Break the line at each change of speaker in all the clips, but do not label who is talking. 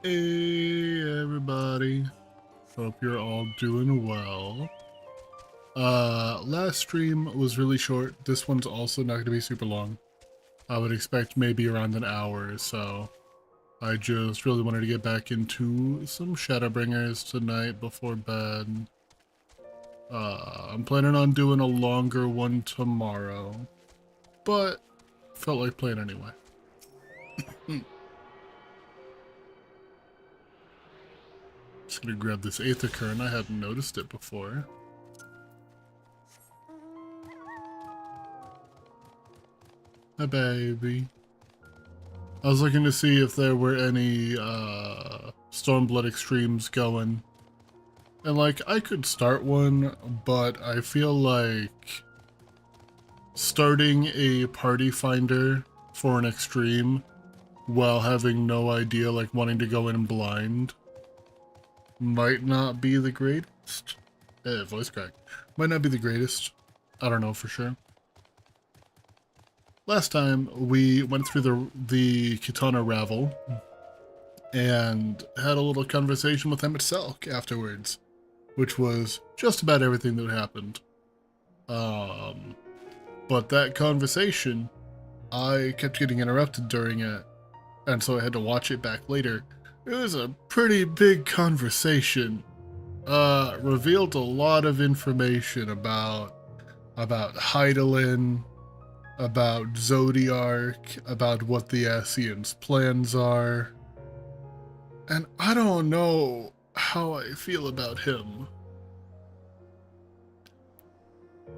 Hey everybody, hope you're all doing well. Last stream was really short. This one's also not going to be super long. I would expect maybe around an hour or so. I just really wanted to get back into some Shadowbringers tonight before bed. I'm planning on doing a longer one tomorrow, but felt like playing anyway. Just gonna grab this Aether Current. I hadn't noticed it before. Hi, baby. I was looking to see if there were any Stormblood Extremes going. And like, I could start one, but I feel like starting a party finder for an extreme while having no idea, like wanting to go in blind, might not be the greatest. Voice crack. Might not be the greatest. I don't know for sure. Last time we went through the Kitana Ravel and had a little conversation with Selk afterwards, which was just about everything that happened. But that conversation, I kept getting interrupted during it, and so I had to watch it back later. It was a pretty big conversation. Revealed a lot of information about Heidelin, about Zodiark, about what the Ascians' plans are. And I don't know how I feel about him.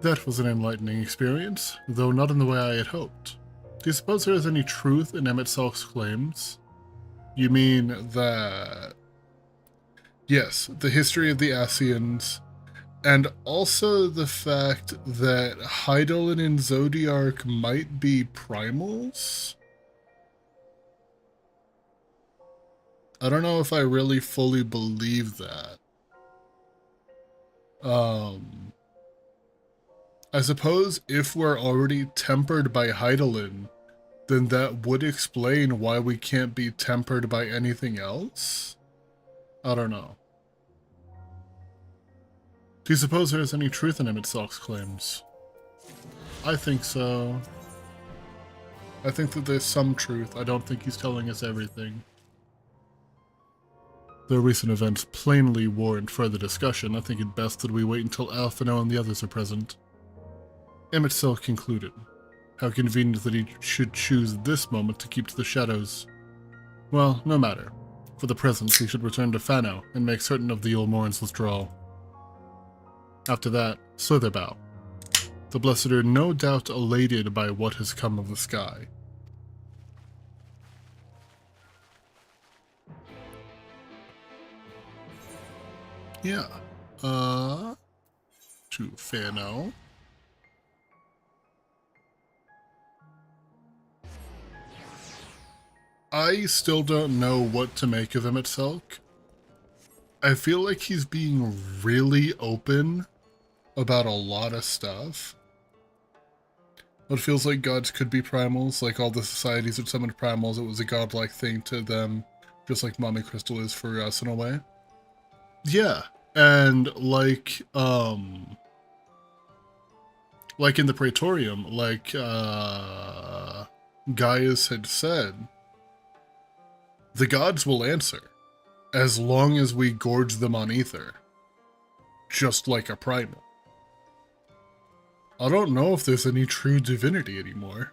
That was an enlightening experience, though not in the way I had hoped. Do you suppose there is any truth in Selk's claims? You mean that... Yes, the history of the Ascians, and also the fact that Heidelin and Zodiark might be primals? I don't know if I really fully believe that. I suppose if we're already tempered by Heidelin, then that would explain why we can't be tempered by anything else? I don't know. Do you suppose there is any truth in Selk's claims? I think so. I think that there's some truth. I don't think he's telling us everything. The recent events plainly warrant further discussion. I think it best that we wait until Alphino and the others are present. Selk concluded. How convenient that he should choose this moment to keep to the shadows. Well, no matter. For the present, he should return to Fano and make certain of the Ulmoran's withdrawal. After that, Slitherbow. The Blessed are no doubt elated by what has come of the sky. Yeah. To Fano. I still don't know what to make of Selk. I feel like he's being really open about a lot of stuff. It feels like gods could be primals, like all the societies that summoned primals, it was a godlike thing to them, just like Mommy Crystal is for us in a way. Yeah, and like in the Praetorium, like Gaius had said, the gods will answer, as long as we gorge them on ether, just like a primal. I don't know if there's any true divinity anymore.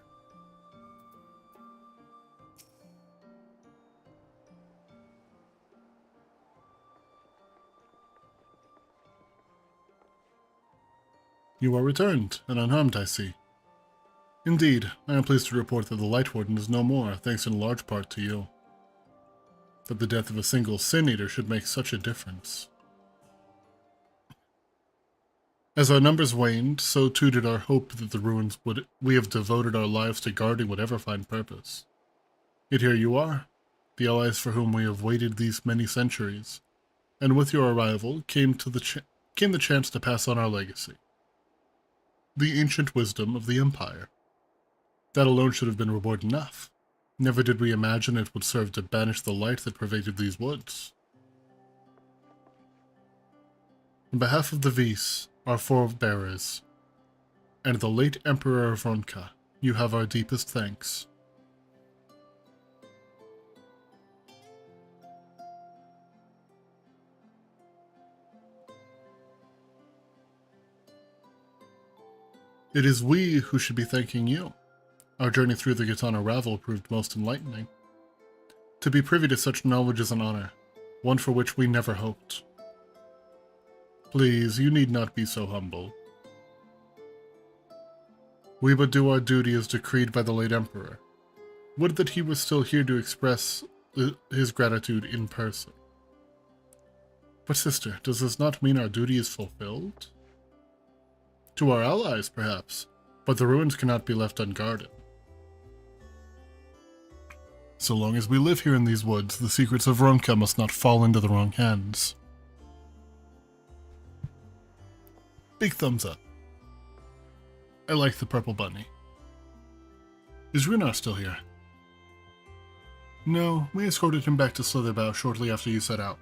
You are returned, and unharmed, I see. Indeed, I am pleased to report that the Light Warden is no more, thanks in large part to you. That the death of a single Sin Eater should make such a difference. As our numbers waned, so too did our hope that the ruins we have devoted our lives to guarding would ever find purpose. Yet here you are, the allies for whom we have waited these many centuries, and with your arrival came the chance to pass on our legacy. The ancient wisdom of the Empire. That alone should have been reward enough. Never did we imagine it would serve to banish the light that pervaded these woods. On behalf of the Vis, our forebearers, and the late Emperor Vronka, you have our deepest thanks. It is we who should be thanking you. Our journey through the Gitana Ravel proved most enlightening. To be privy to such knowledge is an honor, one for which we never hoped. Please, you need not be so humble. We but do our duty as decreed by the late Emperor. Would that he was still here to express his gratitude in person. But sister, does this not mean our duty is fulfilled? To our allies, perhaps, but the ruins cannot be left unguarded. So long as we live here in these woods, the secrets of Vronka must not fall into the wrong hands. Big thumbs up. I like the purple bunny. Is Runar still here? No, we escorted him back to Slitherbough shortly after you set out.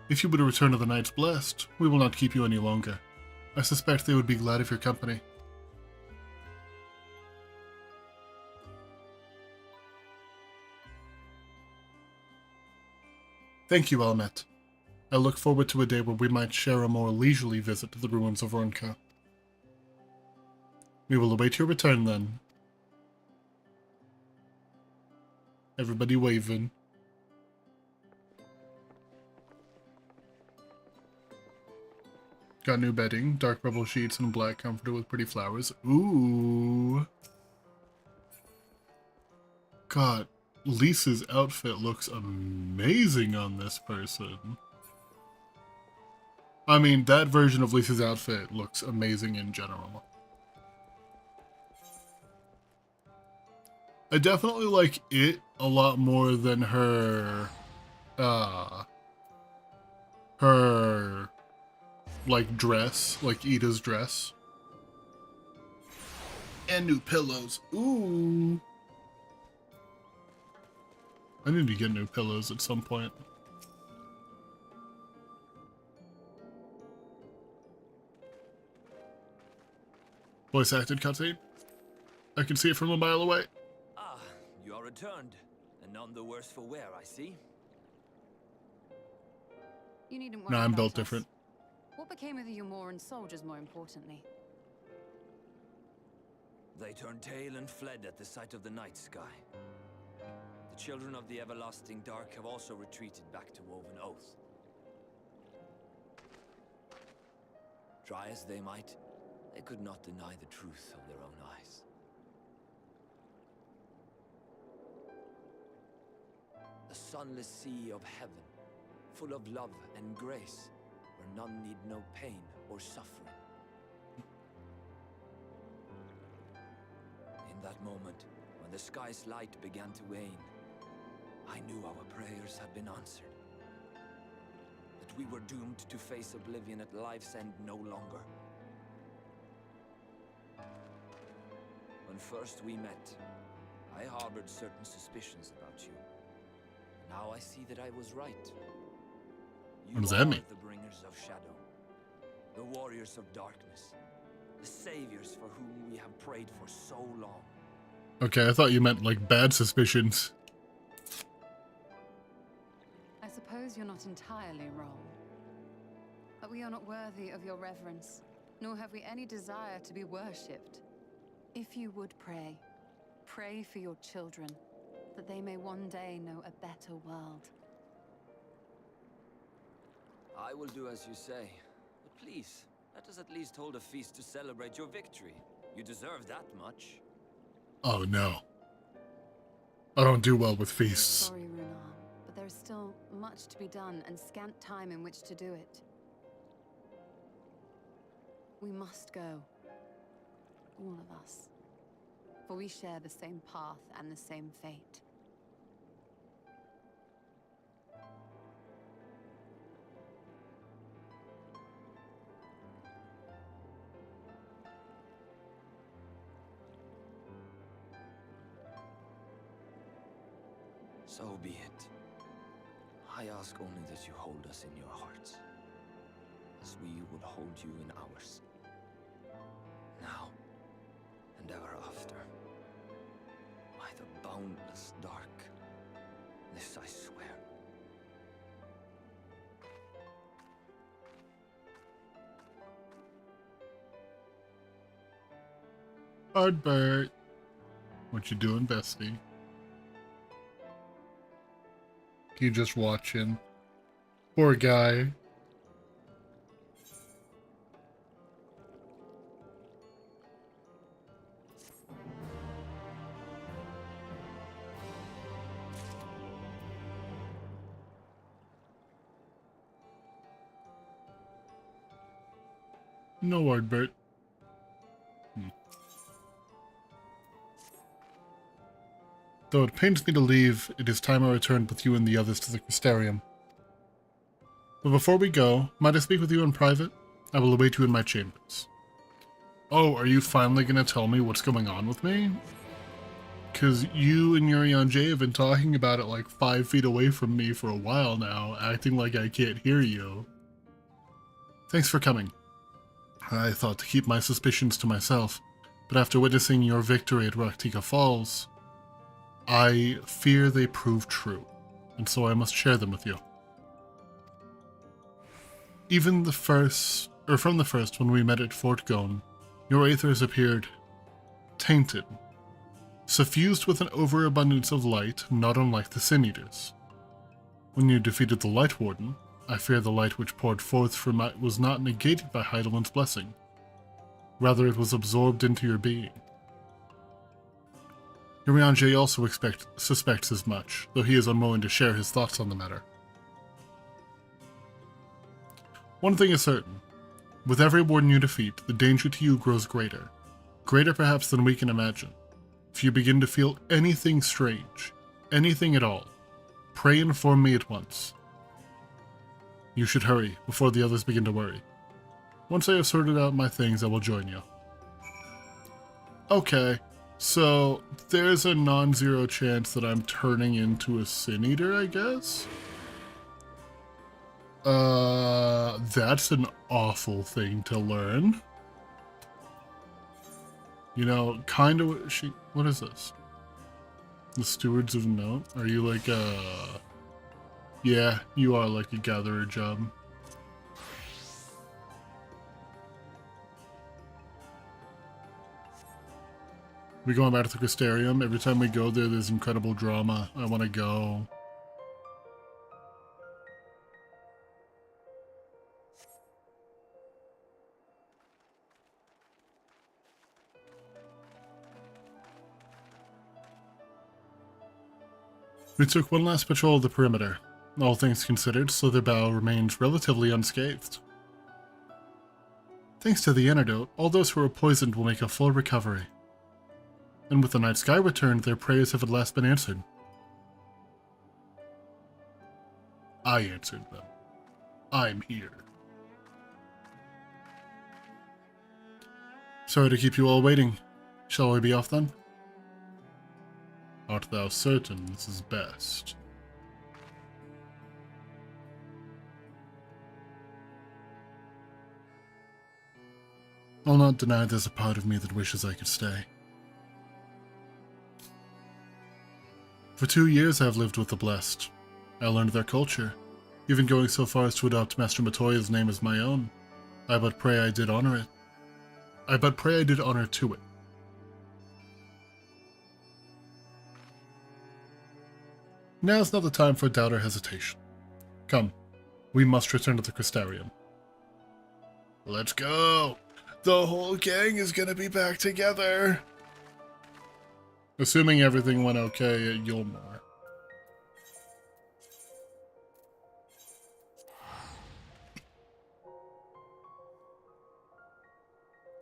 If you would return to the Knights Blessed, we will not keep you any longer. I suspect they would be glad of your company. Thank you, Almet. I look forward to a day where we might share a more leisurely visit to the ruins of Vronka. We will await your return then. Everybody waving. Got new bedding, dark purple sheets, and black comforter with pretty flowers. Ooh. God, Lisa's outfit looks amazing on this person. I mean, that version of Lisa's outfit looks amazing in general. I definitely like it a lot more than her, like, dress, like Ida's dress. And new pillows. Ooh. I need to get new pillows at some point. Voice acted cutscene. I can see it from a mile away.
Ah, you are returned, and none the worse for wear, I see.
You needn't worry
No, I'm
about
built
us.
different.
What became of the Umoran soldiers, more importantly?
They turned tail and fled at the sight of the night sky. The children of the everlasting dark have also retreated back to Woven Oath. Try as they might, they could not deny the truth of their own eyes. A sunless sea of heaven, full of love and grace, where none need know pain or suffering. In that moment, when the sky's light began to wane, I knew our prayers had been answered. That we were doomed to face oblivion at life's end no longer. When first we met, I harbored certain suspicions about you. Now I see that I was right. You
What does that mean?
are the bringers of shadow, the warriors of darkness, the saviors for whom we have prayed for so long.
Okay, I thought you meant like bad suspicions.
I suppose you're not entirely wrong. But we are not worthy of your reverence, nor have we any desire to be worshipped. If you would pray, pray for your children, that they may one day know a better world.
I will do as you say, but please, let us at least hold a feast to celebrate your victory. You deserve that much.
Oh no. I don't do well with feasts.
Sorry, Runar, but there is still much to be done and scant time in which to do it. We must go. All of us. For we share the same path and the same fate.
So be it. I ask only that you hold us in your hearts, as we would hold you in ours. Now, and ever after. By the boundless dark. This I swear.
Ardbert, what you doing, bestie? You just watching. Poor guy. No, Ardbert. Though it pains me to leave, it is time I returned with you and the others to the Crystarium. But before we go, might I speak with you in private? I will await you in my chambers. Oh, are you finally going to tell me what's going on with me? Because you and Yurion J have been talking about it like 5 feet away from me for a while now, acting like I can't hear you. Thanks for coming. I thought to keep my suspicions to myself, but after witnessing your victory at Rak'Tika Falls, I fear they prove true, and so I must share them with you. From the first, when we met at Fort Gone, your aethers appeared tainted, suffused with an overabundance of light not unlike the Sin Eaters. When you defeated the Light Warden, I fear the light which poured forth from it was not negated by Heidelman's blessing. Rather, it was absorbed into your being. Yurion J also suspects as much, though he is unwilling to share his thoughts on the matter. One thing is certain. With every warden you defeat, the danger to you grows greater. Greater perhaps than we can imagine. If you begin to feel anything strange, anything at all, pray inform me at once. You should hurry, before the others begin to worry. Once I have sorted out my things, I will join you. Okay, so there's a non-zero chance that I'm turning into a Sin Eater, I guess? That's an awful thing to learn. You know, kind of, what is this? The Stewards of Note? Are you like yeah, you are like a gatherer job. We're going back to the Crystarium. Every time we go there, there's incredible drama. I want to go. We took one last patrol of the perimeter. All things considered, Slitherbow remains relatively unscathed. Thanks to the antidote, all those who were poisoned will make a full recovery. And with the night sky returned, their prayers have at last been answered. I answered them. I'm here. Sorry to keep you all waiting. Shall we be off then? Art thou certain this is best? I'll not deny there's a part of me that wishes I could stay. For 2 years I've lived with the Blessed. I learned their culture, even going so far as to adopt Master Matoya's name as my own. I but pray I did honor it. I but pray I did honor to it. Now's not the time for doubt or hesitation. Come, we must return to the Crystarium. Let's go! The whole gang is gonna be back together! Assuming everything went okay at Yulmar.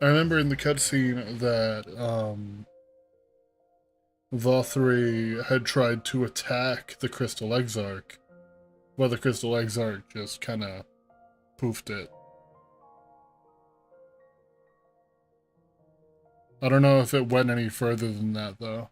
I remember in the cutscene that, Vothri had tried to attack the Crystal Exarch, but the Crystal Exarch just kinda poofed it. I don't know if it went any further than that, though.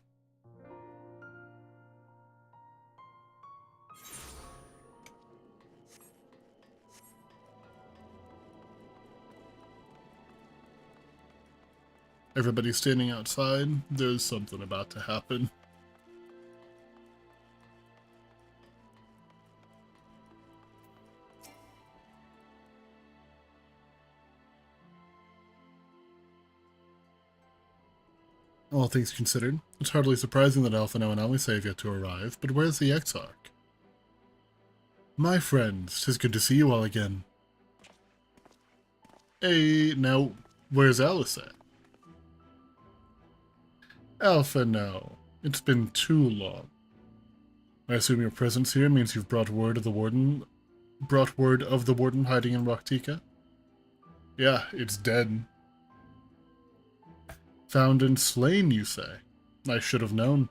Everybody's standing outside. There's something about to happen. All things considered, it's hardly surprising that Alpha and Oanami have yet to arrive, but where's the Exarch? My friends, 'tis good to see you all again. Hey, now, where's Alice at? Alpha, no. It's been too long. I assume your presence here means you've brought word of the warden hiding in Rak'Tika? Yeah, it's dead. Found and slain, you say? I should have known.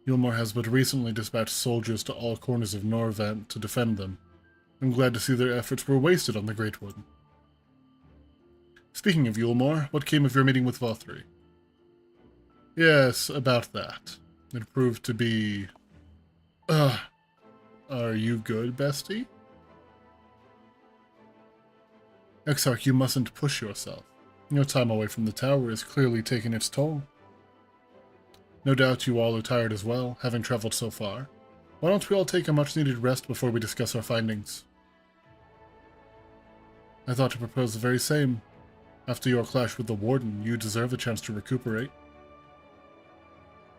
Yulmore has but recently dispatched soldiers to all corners of Norvent to defend them. I'm glad to see their efforts were wasted on the Great One. Speaking of Yulmore, what came of your meeting with Vothri? Yes, about that. It proved to be... Are you good, bestie? Exarch, you mustn't push yourself. Your time away from the tower is clearly taking its toll. No doubt you all are tired as well, having traveled so far. Why don't we all take a much-needed rest before we discuss our findings? I thought to propose the very same. After your clash with the Warden, you deserve a chance to recuperate.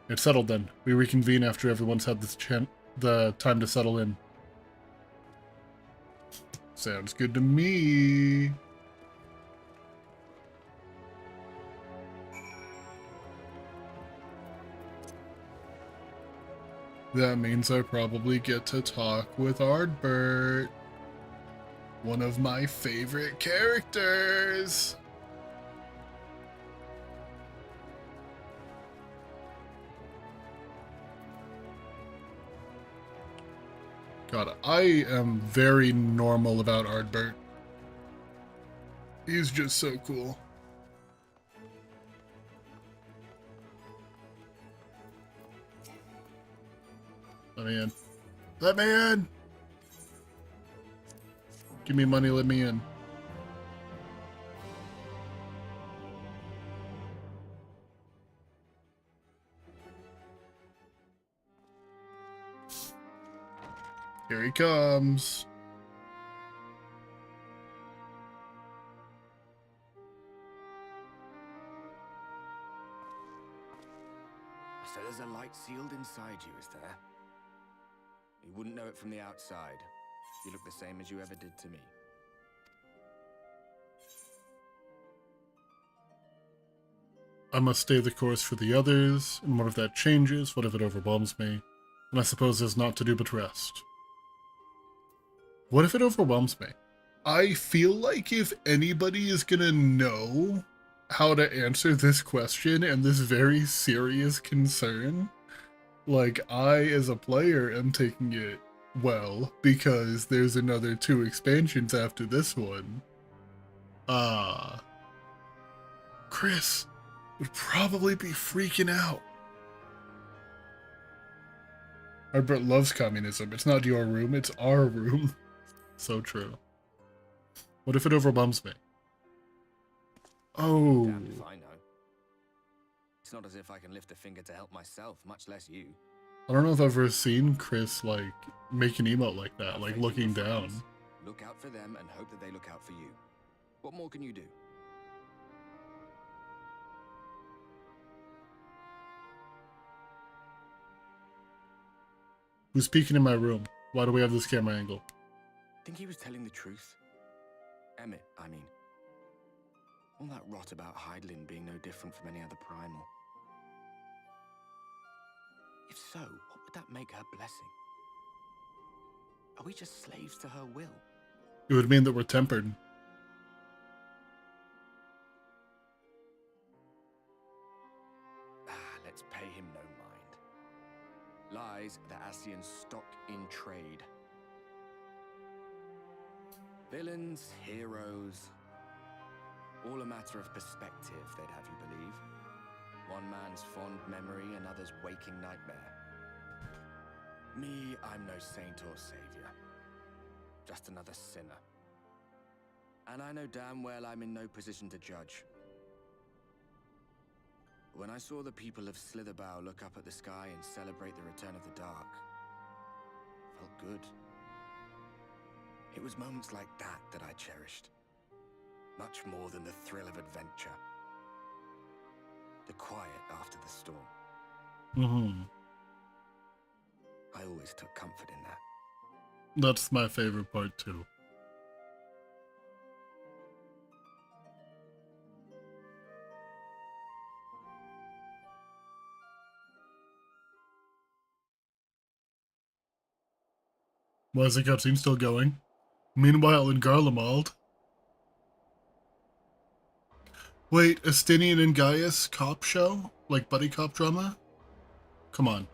It's settled then. We reconvene after everyone's had the time to settle in. Sounds good to me. That means I probably get to talk with Ardbert. One of my favorite characters. God, I am very normal about Ardbert. He's just so cool. Let me in. Let me in! Give me money, let me in. Here he comes.
So there's a light sealed inside you, is there? You wouldn't know it from the outside. You look the same as you ever did to me.
I must stay the course for the others, and what if that changes? What if it overwhelms me? And I suppose there's naught to do but rest. What if it overwhelms me? I feel like if anybody is gonna know how to answer this question and this very serious concern, like, I, as a player, am taking it well, because there's another 2 expansions after this one. Chris would probably be freaking out. Ardbert loves communism. It's not your room, it's our room. So true. What if it overwhelms me? Oh.
Damned if I know. It's not as if I can lift a finger to help myself, much less you.
I don't know if I've ever seen Chris, like, make an emote like that, like looking down.
Look out for them and hope that they look out for you. What more can you do?
Who's peeking in my room? Why do we have this camera angle?
Think he was telling the truth? Emmett, I mean. All that rot about Hydaelyn being no different from any other primal. If so, what would that make her blessing? Are we just slaves to her will?
It would mean that we're tempered.
Let's pay him no mind. Lies the Ascians stock in trade. Villains, heroes, all a matter of perspective, they'd have you believe. One man's fond memory, another's waking nightmare. Me, I'm no saint or savior. Just another sinner. And I know damn well I'm in no position to judge.
When I saw the people of Slitherbow look up at the sky and celebrate the return of the dark, it felt good. It was moments like that that I cherished. Much more than the thrill of adventure. The quiet after the storm.
Mm-hmm.
I always took comfort in that.
That's my favorite part too. Why is the cutscene still going? Meanwhile, in Garlemald. Wait, Estinian and Gaius cop show? Like buddy cop drama? Come on.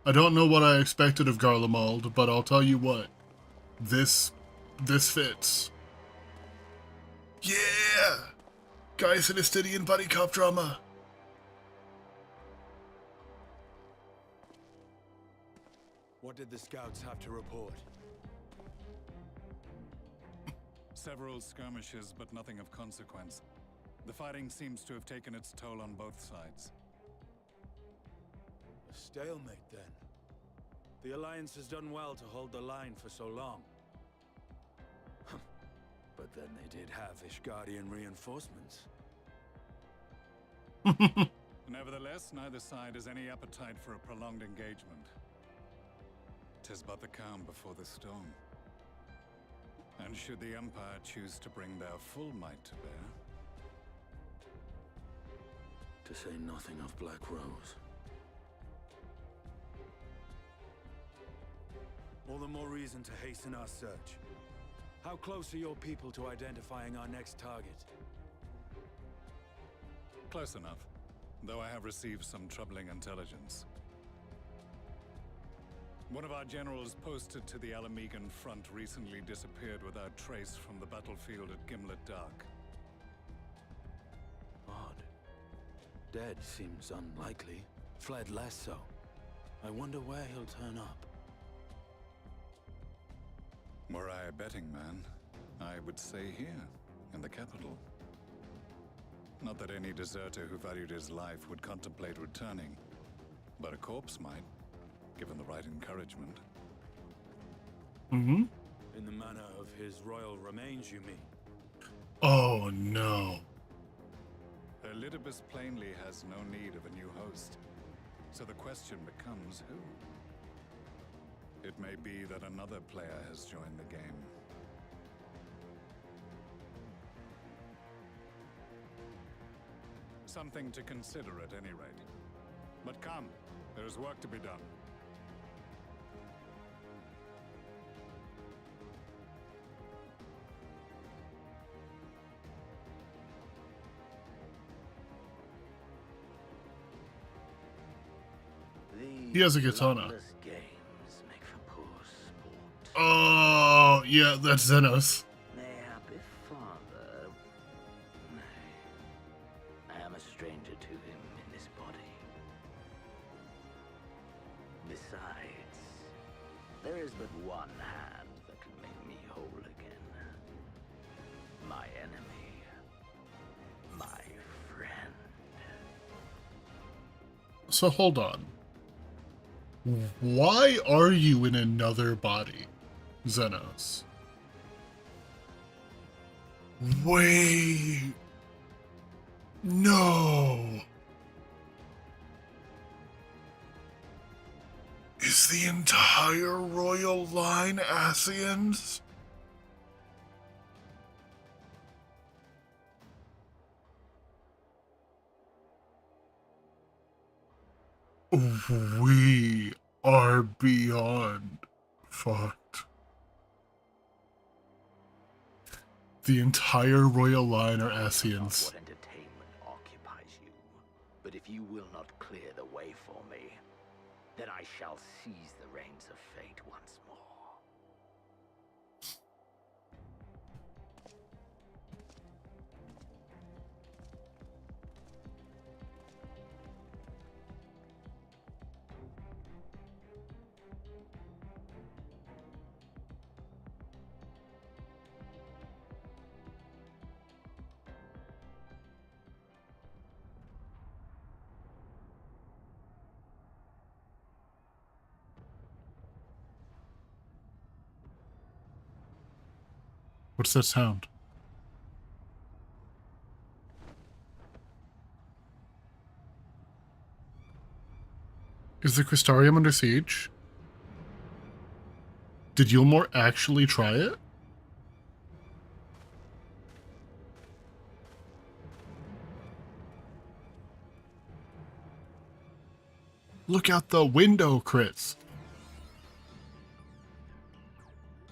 I don't know what I expected of Garlemald, but I'll tell you what. This fits. Yeah! Gaius and Estinian buddy cop drama.
What did the scouts have to report?
Several skirmishes, but nothing of consequence. The fighting seems to have taken its toll on both sides.
A stalemate, then. The Alliance has done well to hold the line for so long. But then they did have Ishgardian reinforcements.
Nevertheless, neither side has any appetite for a prolonged engagement. 'Tis but the calm before the storm. And should the Empire choose to bring their full might to bear?
To say nothing of Black Rose. All the more reason to hasten our search. How close are your people to identifying our next target?
Close enough, though I have received some troubling intelligence. One of our generals posted to the Alamegan front recently disappeared without trace from the battlefield at Gimlet Dark.
Odd. Dead seems unlikely. Fled less so. I wonder where he'll turn up.
Were I a betting man, I would say here, in the capital. Not that any deserter who valued his life would contemplate returning, but a corpse might, given the right encouragement.
Mm-hmm.
In the manner of his royal remains, you mean?
Oh no.
Elidibus plainly has no need of a new host, so the question becomes who? It may be that another player has joined the game. Something to consider at any rate. But come, there is work to be done.
He has a katana.
Bloodless games make for poor sport.
Oh, yeah, that's Xenos.
Mayhap if father... Nay. I am a stranger to him in this body. Besides, there is but one hand that can make me whole again. My enemy. My friend.
So hold on. Why are you in another body, Xenos? Wait. No. Is the entire royal line Asians? We are beyond fucked. The entire royal line are Asians.
What entertainment occupies you? But if you will not clear the way for me, then I shall seize the reins of fate once more.
What's that sound? Is the Crystarium under siege? Did Yulmore actually try it? Look out the window, Chris.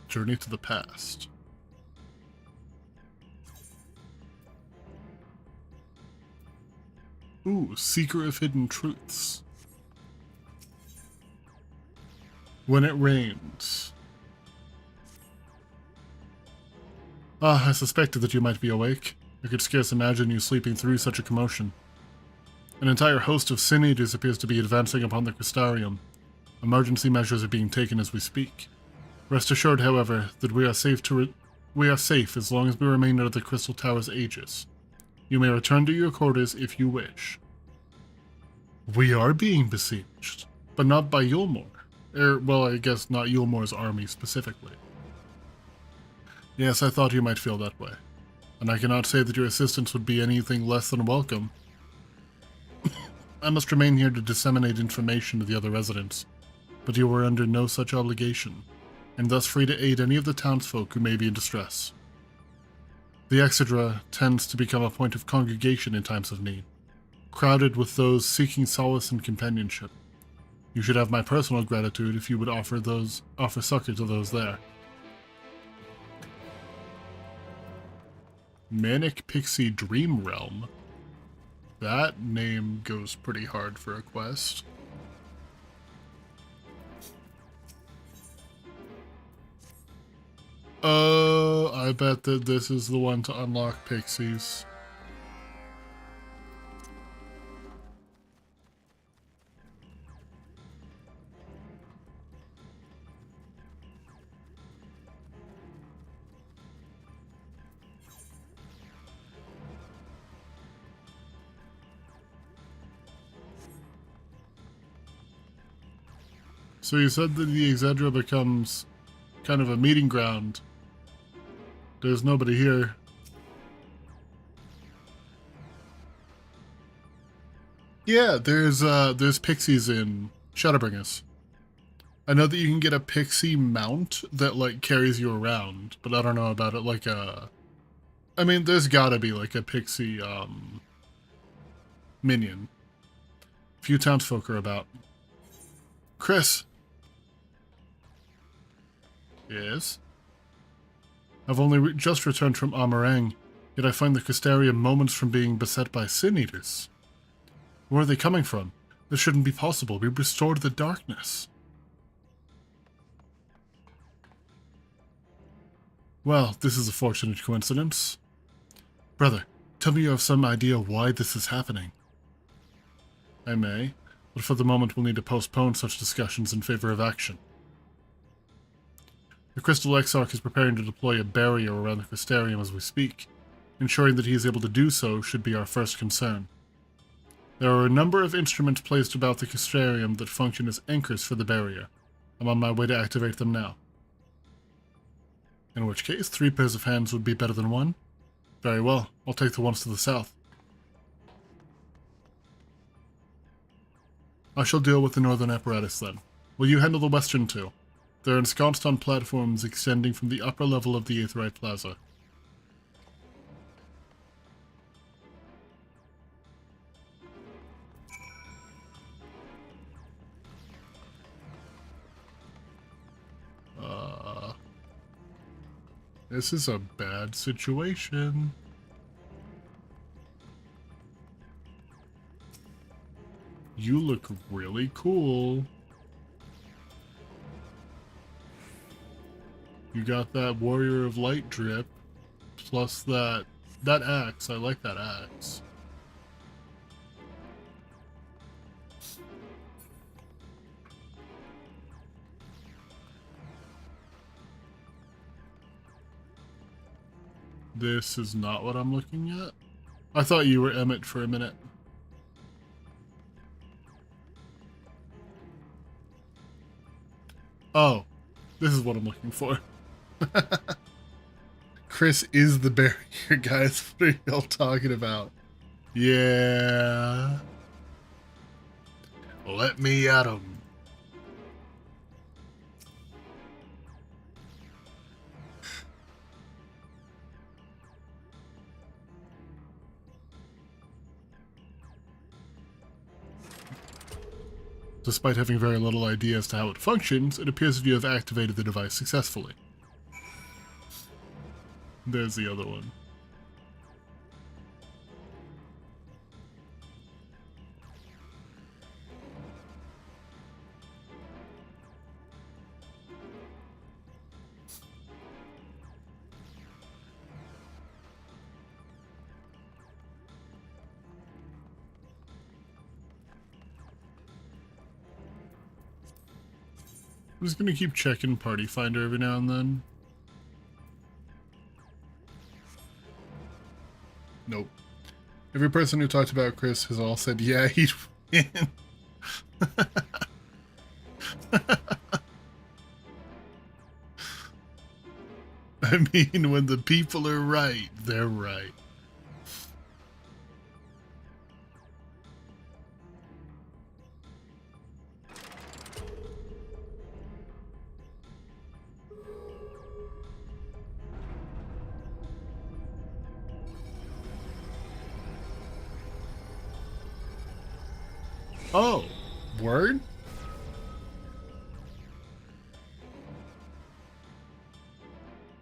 Journey to the past. Ooh, Seeker of Hidden Truths. When it rains. Ah, I suspected that you might be awake. I could scarce imagine you sleeping through such a commotion. An entire host of Sin Eaters appears to be advancing upon the Crystarium. Emergency measures are being taken as we speak. Rest assured, however, that we are safe as long as we remain under the Crystal Tower's aegis. You may return to your quarters if you wish. We are being besieged, but not by Yulmore. Well, I guess not Yulmore's army specifically. Yes, I thought you might feel that way, and I cannot say that your assistance would be anything less than welcome. I must remain here to disseminate information to the other residents, but you are under no such obligation, and thus free to aid any of the townsfolk who may be in distress. The Exedra tends to become a point of congregation in times of need, crowded with those seeking solace and companionship. You should have my personal gratitude if you would offer succor to those there. Manic Pixie Dream Realm. That name goes pretty hard for a quest. I bet that this is the one to unlock pixies. So you said that the Exedra becomes kind of a meeting ground. There's nobody here. Yeah, there's pixies in Shadowbringers. I know that you can get a pixie mount that like carries you around, but I don't know about it like a... I mean, there's gotta be like a pixie minion. Few townsfolk are about. Chris. Yes? I've only just returned from Amarang, yet I find the Crystarium moments from being beset by Sin Eaters. Where are they coming from? This shouldn't be possible. We restored the darkness. Well, this is a fortunate coincidence. Brother, tell me you have some idea why this is happening. I may, but for the moment we'll need to postpone such discussions in favor of action. The Crystal Exarch is preparing to deploy a barrier around the Crystarium as we speak. Ensuring that he is able to do so should be our first concern. There are a number of instruments placed about the Crystarium that function as anchors for the barrier. I'm on my way to activate them now. In which case, 3 pairs of hands would be better than 1. Very well, I'll take the ones to the south. I shall deal with the northern apparatus then. Will you handle the western two? They're ensconced on platforms extending from the upper level of the Aetheryte Plaza. This is a bad situation. You look really cool. You got that Warrior of Light drip, plus that axe. I like that axe. This is not what I'm looking at. I thought you were Emmett for a minute. Oh, this is what I'm looking for. Chris is the barrier, guys. What are y'all talking about? Yeah. Let me at him. Despite having very little idea as to how it functions, it appears that you have activated the device successfully. There's the other one. I'm just gonna keep checking Party Finder every now and then. Nope. Every person who talked about Chris has all said, yeah, he'd win. I mean, when the people are right, they're right. Oh, word?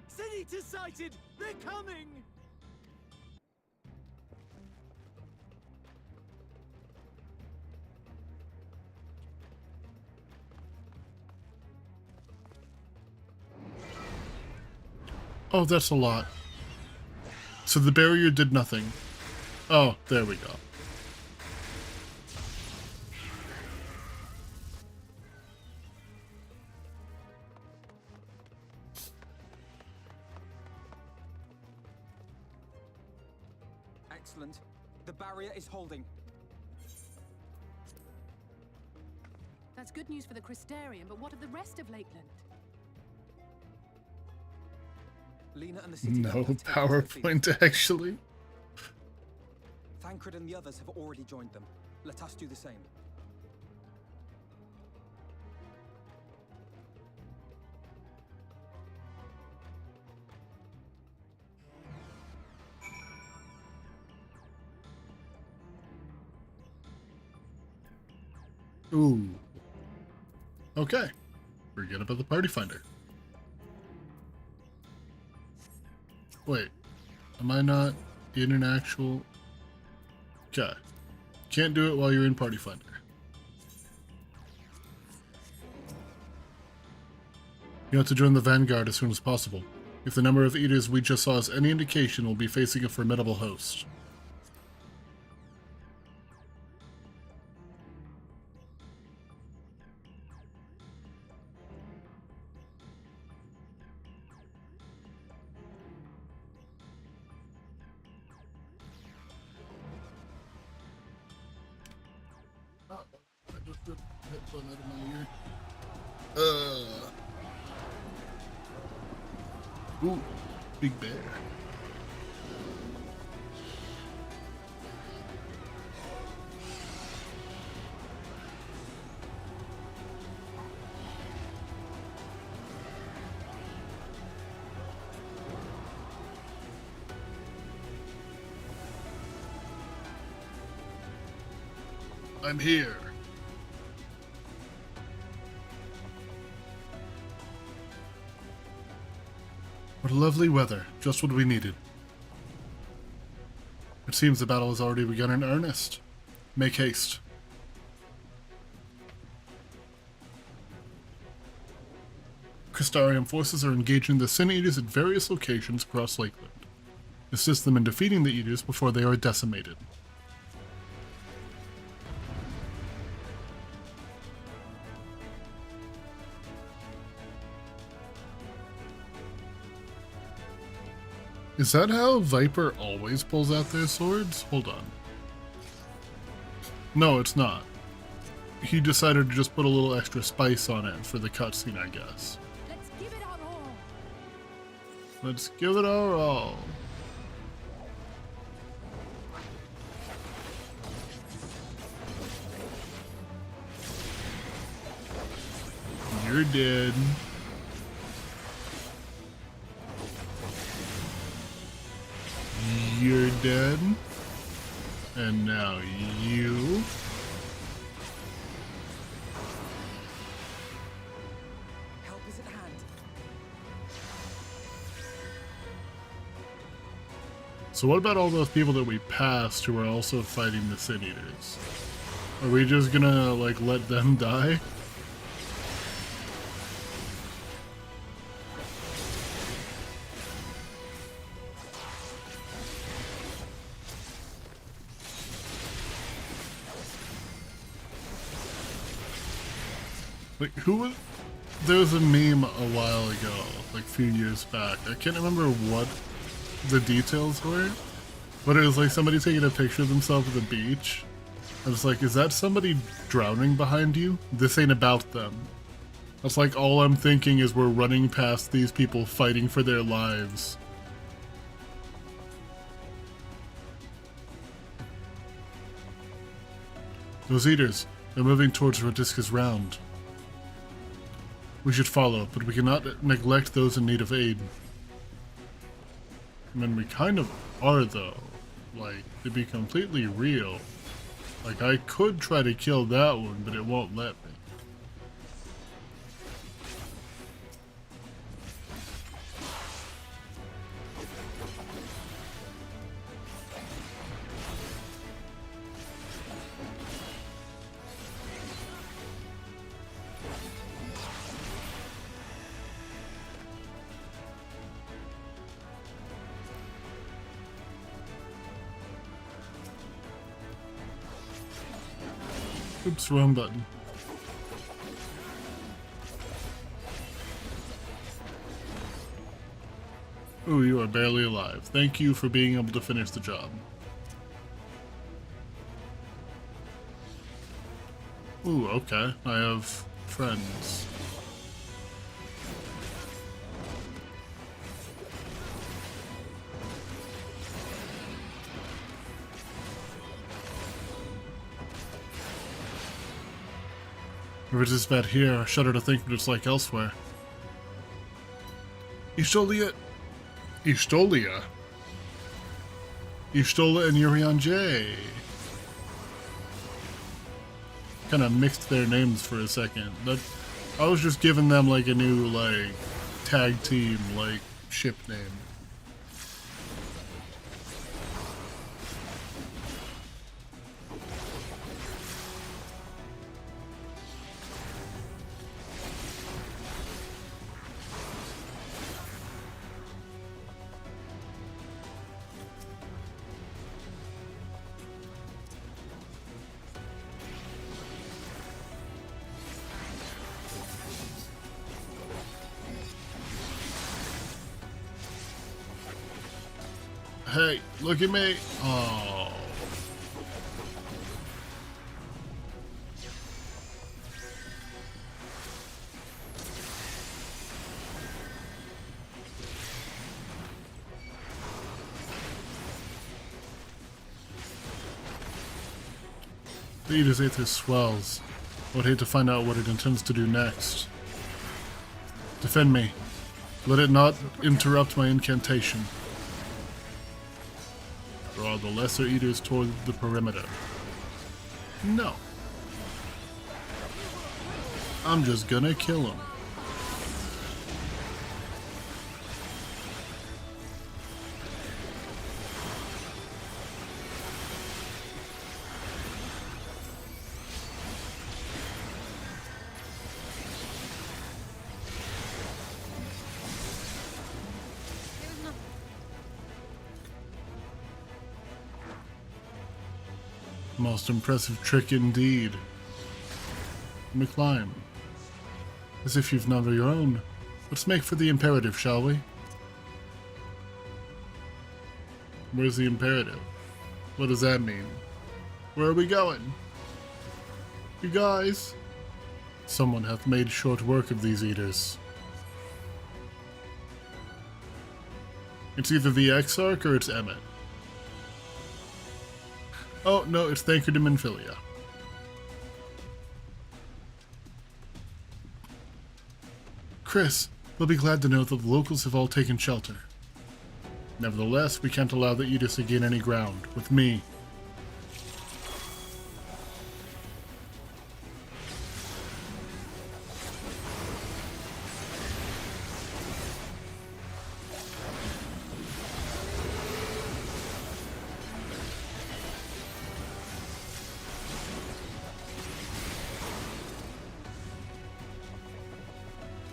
Senator sighted! They're coming!
Oh, that's a lot. So the barrier did nothing. Oh, there we go.
Excellent. The barrier is holding.
That's good news for the Crystarium, but what of the rest of Lakeland?
Lena and the city
No
have taken the
PowerPoint,
field.
actually.
Thancred and the others have already joined them. Let us do the same.
Ooh. Okay. Forget about the Party Finder. Wait. Am I not in an actual... Okay. Can't do it while you're in Party Finder. You have to join the Vanguard as soon as possible. If the number of eaters we just saw is any indication, we'll be facing a formidable host. I just ripped the headphone out of my ear. Ooh, big bear. I'm here. What lovely weather, just what we needed. It seems the battle has already begun in earnest. Make haste. Crystarium forces are engaging the Sin Eaters at various locations across Lakeland. Assist them in defeating the Eaters before they are decimated. Is that how Viper always pulls out their swords? Hold on. No, it's not. He decided to just put a little extra spice on it for the cutscene, I guess.
Let's give it our all.
Let's give it our all. You're dead. You're dead. And now you.
Help is at hand.
So what about all those people that we passed who are also fighting the Sin Eaters? Are we just gonna, like, let them die? Like, who was... There was a meme a while ago, like a few years back. I can't remember what the details were, but it was like somebody taking a picture of themselves at the beach. I was like, is that somebody drowning behind you? This ain't about them. That's like all I'm thinking is we're running past these people fighting for their lives. Those eaters, they're moving towards Rak'Tika's round. We should follow, but we cannot neglect those in need of aid. I mean, we kind of are, though. Like, to be completely real. Like, I could try to kill that one, but it won't let me. Oops, wrong button. Ooh, you are barely alive. Thank you for being able to finish the job. Ooh, okay. I have friends. If it's as bad here, I shudder to think what it's like elsewhere. Ishtolia and Urian J. Kind of mixed their names for a second. I was just giving them like a new like tag team like ship name. Hey, look at me. Oh. The Eater's Aether swells. I would hate to find out what it intends to do next. Defend me. Let it not interrupt my incantation. Draw the lesser eaters toward the perimeter. No. I'm just gonna kill them. Most impressive trick indeed. Let me climb. As if you've none of your own. Let's make for the imperative, shall we? Where's the imperative? What does that mean? Where are we going? You guys? Someone hath made short work of these eaters. It's either the Exarch or it's Emmett. Oh, no, it's Thancred and Minfilia. Chris, we'll be glad to know that the locals have all taken shelter. Nevertheless, we can't allow the Edis to gain any ground. With me.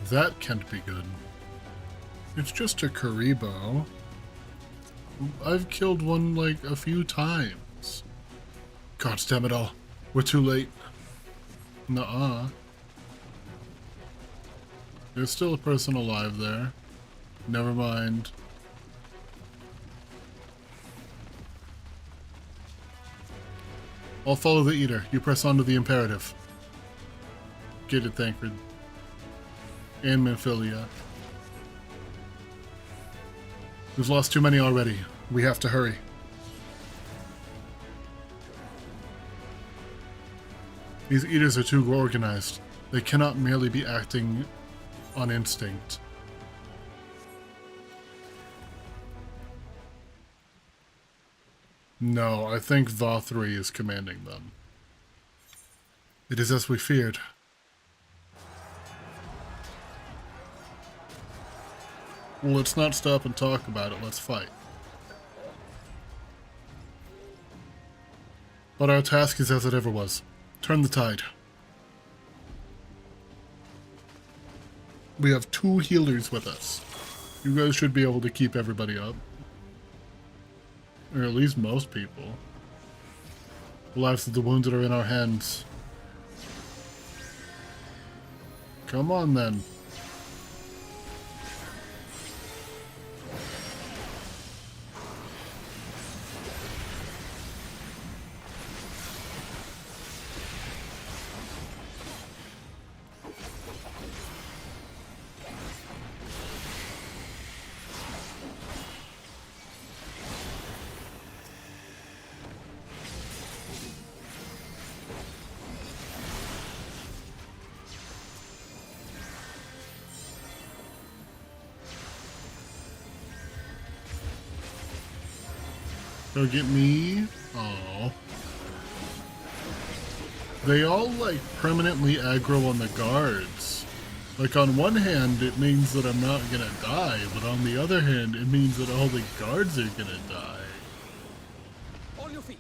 That can't be good. It's just a Karibo. I've killed one like a few times. God damn it all. We're too late. Nuh-uh. There's still a person alive there. Never mind. I'll follow the Eater. You press on to the imperative. Get it, Thancred. And Minfilia. We've lost too many already. We have to hurry. These Eaters are too organized. They cannot merely be acting on instinct. No, I think Vothri is commanding them. It is as we feared. Well, let's not stop and talk about it. Let's fight. But our task is as it ever was. Turn the tide. We have 2 healers with us. You guys should be able to keep everybody up. Or at least most people. The lives of the wounded are in our hands. Come on then. Go get me. Oh. They all like permanently aggro on the guards. Like on one hand it means that I'm not gonna die, but on the other hand it means that all the guards are gonna die.
On your feet.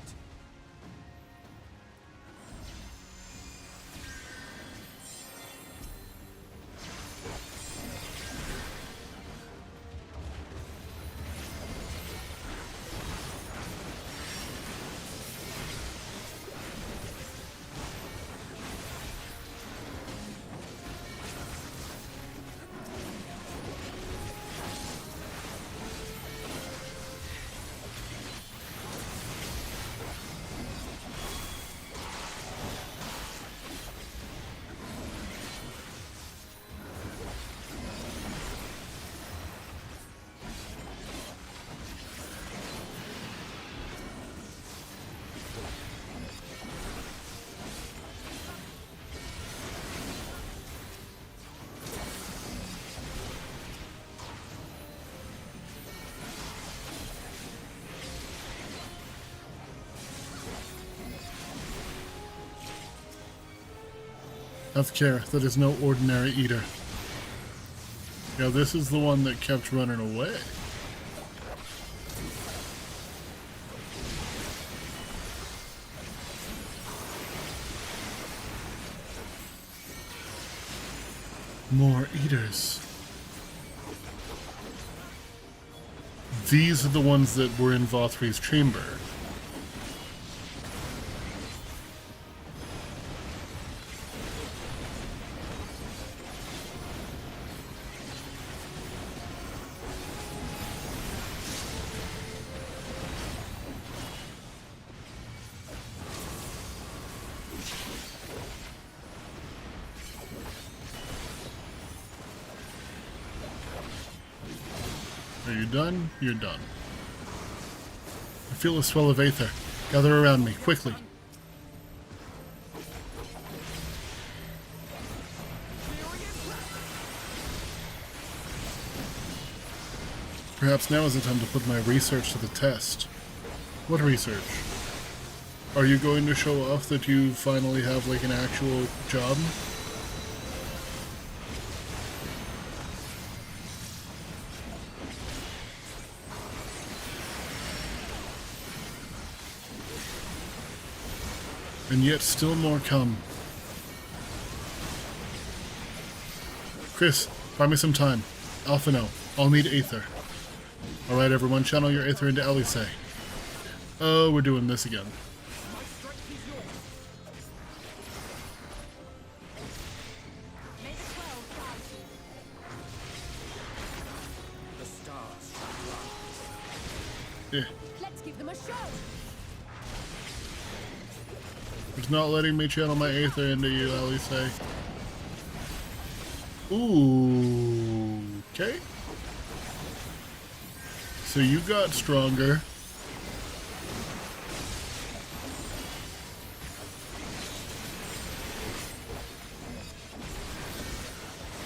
Have care, that is no ordinary eater. Yeah, this is the one that kept running away. More eaters. These are the ones that were in Vothri's chamber. Are you done? You're done. I feel a swell of aether. Gather around me, quickly. Perhaps now is the time to put my research to the test. What research? Are you going to show off that you finally have, like, an actual job? And yet still more come. Chris, buy me some time. Alpha no. I'll need aether. Alright everyone, channel your aether into Elise. Oh, we're doing this again. Yeah.
Let's give them a show.
It's not letting me channel my aether into you, Elise. Ooh, okay. So you got stronger.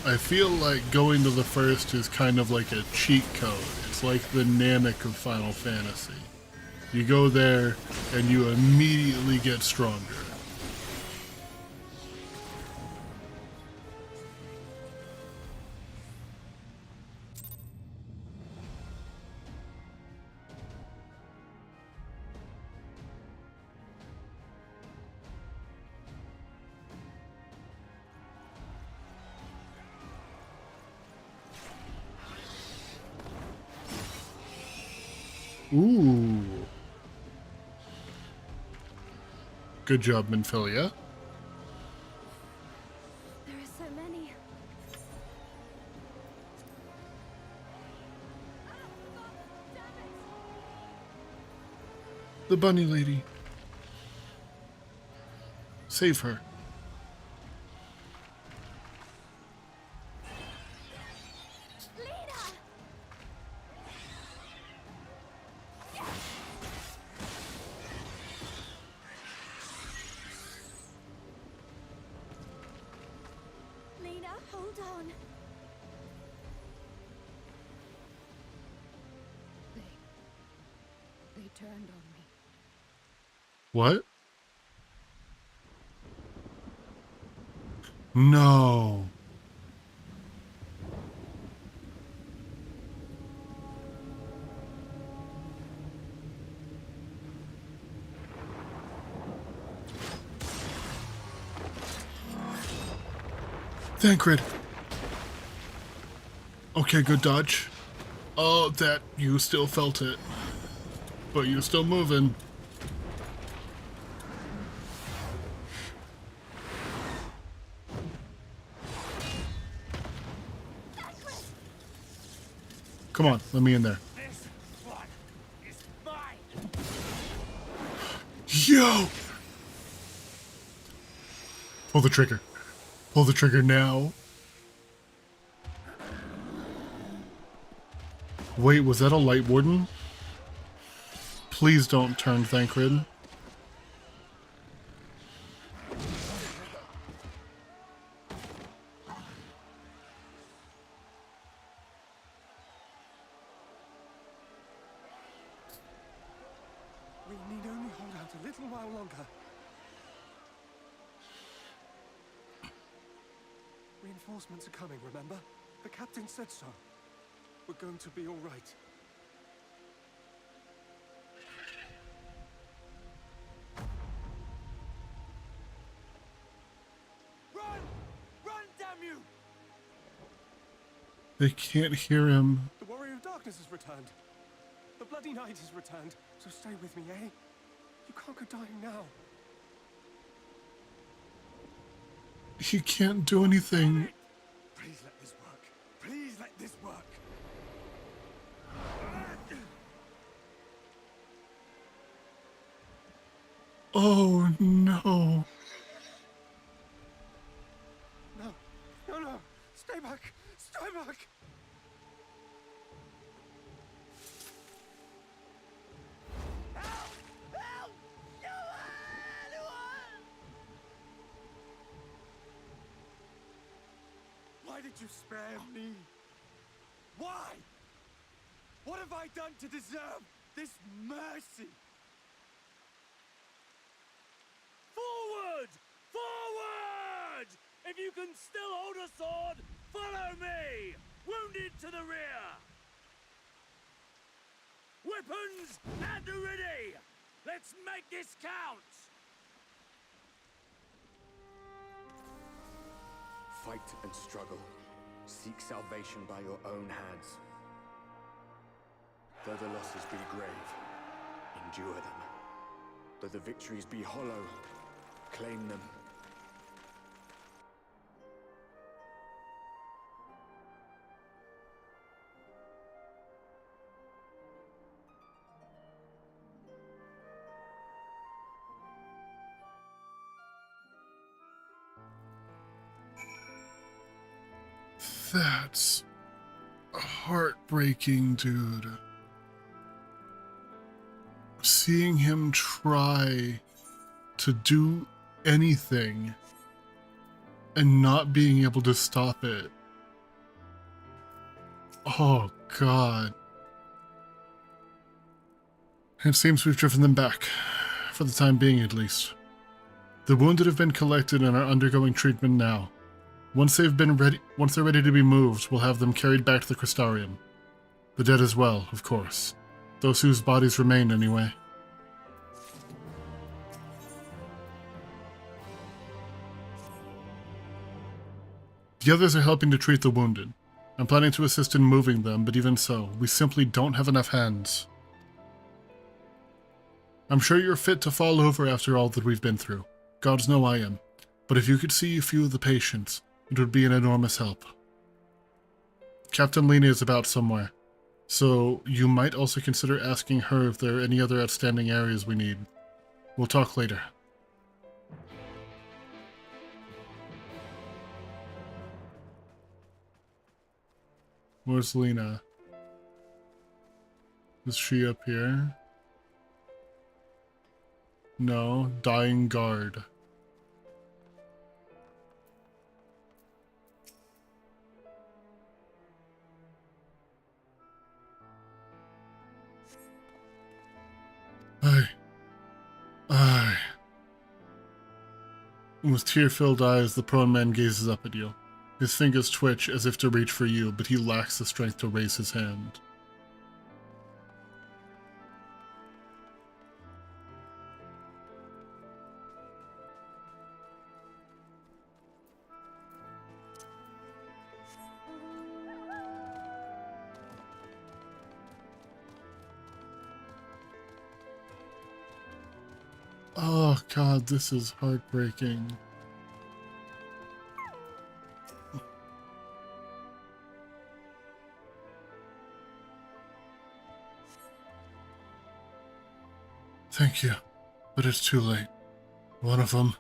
I feel like going to the first is kind of like a cheat code. It's like the Namek of Final Fantasy. You go there and you immediately get stronger. Ooh. Good job, Minfilia.
There are so many.
The bunny lady. Save her.
Hold on. They turned on me.
What? No. Thancred. Okay, good dodge. Oh, that you still felt it. But you're still moving. Come on, let me in there.
This one is mine.
Yo! Pull the trigger. Pull the trigger now. Wait, was that a light warden? Please don't turn, Thancred.
We need only hold out a little while longer. Reinforcements are coming, remember? The captain said so. We're going to be all right.
Run! Run, damn you!
They can't hear him.
The Warrior of Darkness has returned. The Bloody Knight has returned. So stay with me, eh? You can't go dying now.
He can't do anything.
Please let this work. Please let this work.
Oh no.
No. No, no. Stay back. Stay back. did you spare me? Why? What have I done to deserve this mercy?
Forward! Forward! If you can still hold a sword, follow me! Wounded to the rear! Weapons at the ready! Let's make this count!
Fight and struggle. Seek salvation by your own hands. Though the losses be grave, endure them. Though the victories be hollow, claim them.
That's heartbreaking, dude. Seeing him try to do anything and not being able to stop it. Oh, God. It seems we've driven them back, for the time being at least. The wounded have been collected and are undergoing treatment now. Once they're ready to be moved, we'll have them carried back to the Crystarium. The dead as well, of course. Those whose bodies remain, anyway. The others are helping to treat the wounded. I'm planning to assist in moving them, but even so, we simply don't have enough hands. I'm sure you're fit to fall over after all that we've been through. Gods know I am. But if you could see a few of the patients, it would be an enormous help. Captain Lena is about somewhere, so you might also consider asking her if there are any other outstanding areas we need. We'll talk later. Where's Lena? Is she up here? No, dying guard. Aye. With tear-filled eyes, the prone man gazes up at you. His fingers twitch as if to reach for you, but he lacks the strength to raise his hand. Oh God, this is heartbreaking. Thank you, but it's too late. One of them,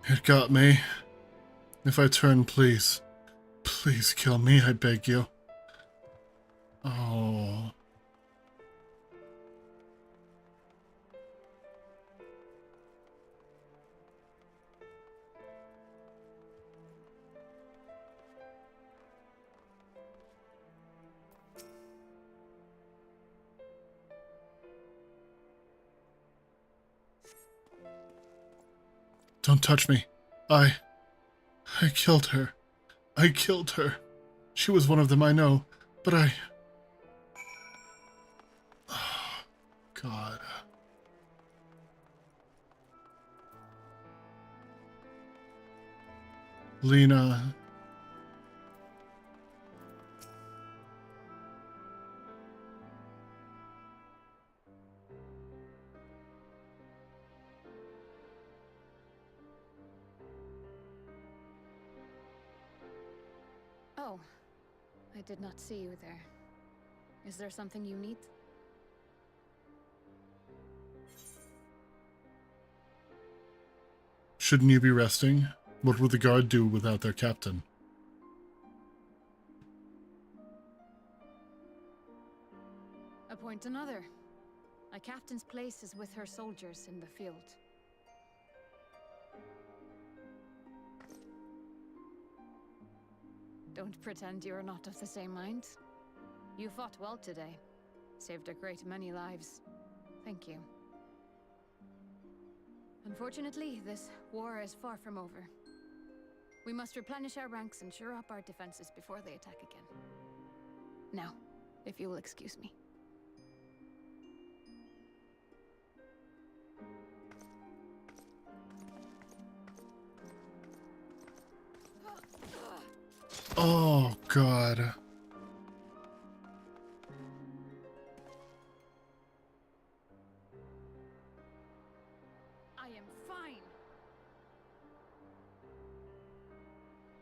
it got me. If I turn, please kill me, I beg you. Oh. Don't touch me. I killed her. I killed her. She was one of them, I know, but I... Oh, God. Lena...
Oh, I did not see you there. Is there something you need?
Shouldn't you be resting? What would the guard do without their captain?
Appoint another. A captain's place is with her soldiers in the field. Don't pretend you're not of the same mind. You fought well today. Saved a great many lives. Thank you. Unfortunately, this war is far from over. We must replenish our ranks and shore up our defenses before they attack again. Now, if you will excuse me.
Oh, God.
I am fine.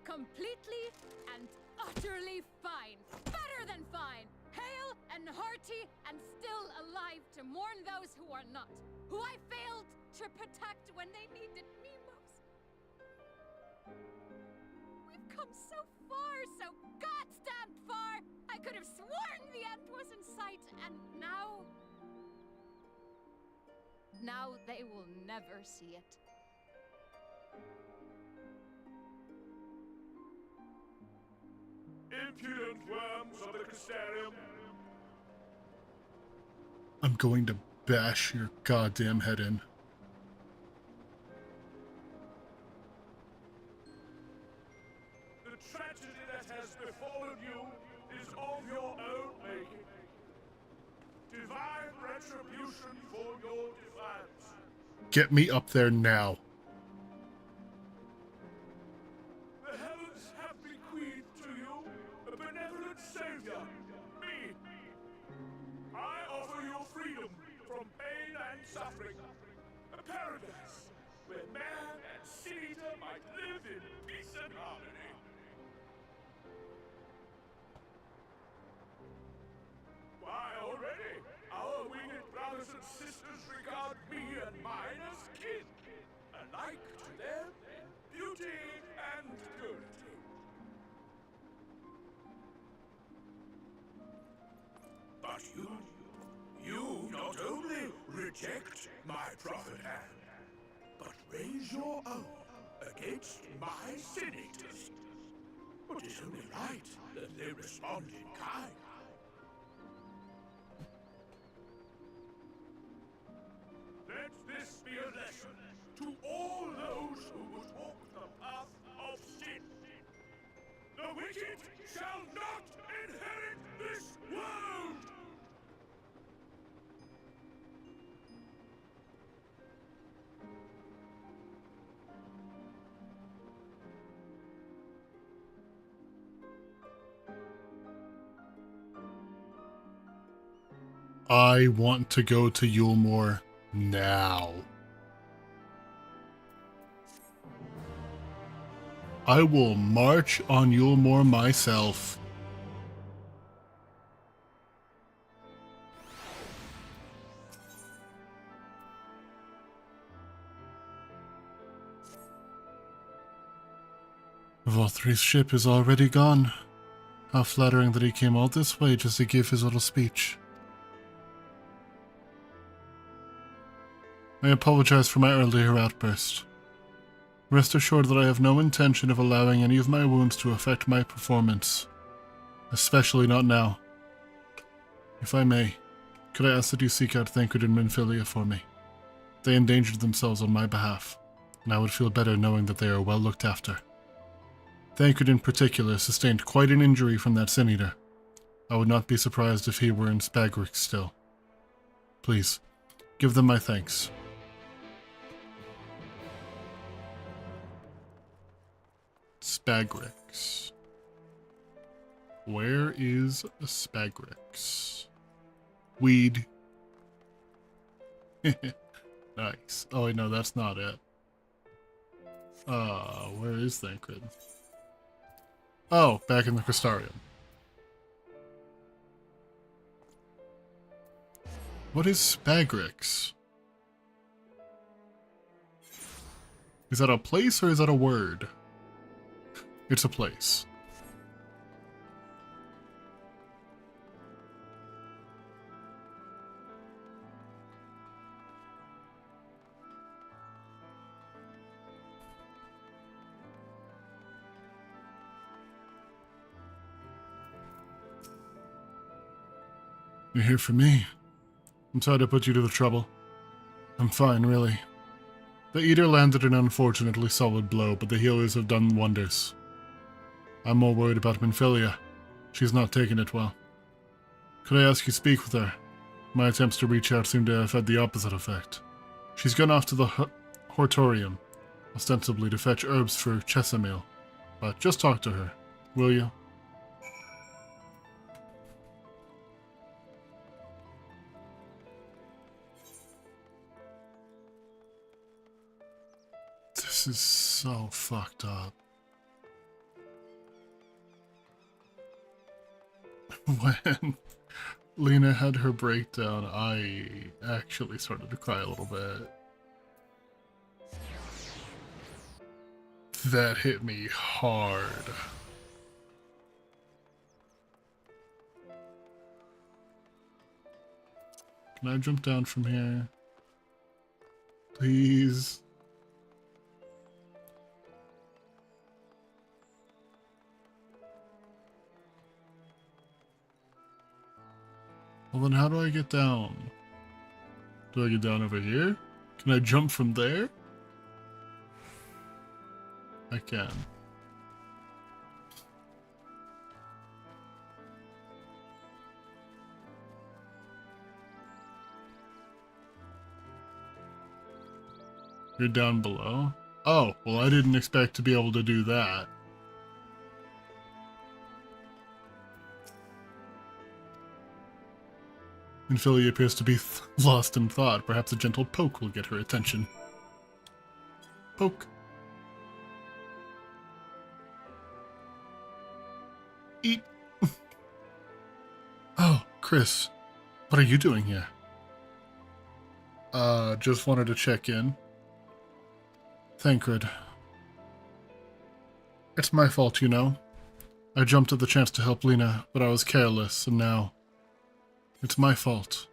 Completely and utterly fine. Better than fine. Hale and hearty and still alive to mourn those who are not. Who I failed to protect when they needed me most. We've come so far, so goddamn far! I could have sworn the end was in sight, and now... Now they will never see it.
Impudent worms of the Crystarium.
I'm going to bash your goddamn head in.
The tragedy that has befallen you is of your own making. Divine retribution for your defiance.
Get me up there now.
The heavens have bequeathed to you a benevolent savior, me. I offer you freedom from pain and suffering. A paradise where man and sin-eater might live in peace and harmony. Why, already, our winged brothers and sisters regard me and mine as kin, alike to them in beauty and purity. But you not only reject my prophet hand, but raise your own against my sin-eaters. It is only right that they respond in kind. Let this be a lesson to all those who would walk the path of sin. The wicked shall not inherit this world!
I want to go to Yulmore now. I will march on Yulmore myself. Valtry's ship is already gone. How flattering that he came all this way just to give his little speech. I apologize for my earlier outburst. Rest assured that I have no intention of allowing any of my wounds to affect my performance. Especially not now. If I may, could I ask that you seek out Thancred and Minfilia for me? They endangered themselves on my behalf, and I would feel better knowing that they are well looked after. Thancred in particular sustained quite an injury from that sin-eater. I would not be surprised if he were in Spagrick still. Please, give them my thanks. Spagrix. Where is Spagrix? Weed. Nice. Oh wait, no, that's not it. Where is Thancred? Oh, back in the Crystarium. What is Spagrix? Is that a place or is that a word? It's a place. You're here for me. I'm sorry to put you to the trouble. I'm fine, really. The Eater landed an unfortunately solid blow, but the healers have done wonders. I'm more worried about Minfilia. She's not taking it well. Could I ask you to speak with her? My attempts to reach out seem to have had the opposite effect. She's gone off to the Hortorium, ostensibly to fetch herbs for Chesamil. But just talk to her, will you? This is so fucked up. When Lena had her breakdown, I actually started to cry a little bit. That hit me hard. Can I jump down from here? Please? Well, then how do I get down? Do I get down over here? Can I jump from there? I can. You're down below? Oh, well, I didn't expect to be able to do that. Minfilia appears to be lost in thought. Perhaps a gentle poke will get her attention. Poke. Eat. Oh, Chris. What are you doing here? Just wanted to check in. Thancred. It's my fault, you know. I jumped at the chance to help Lena, but I was careless, and now... it's my fault.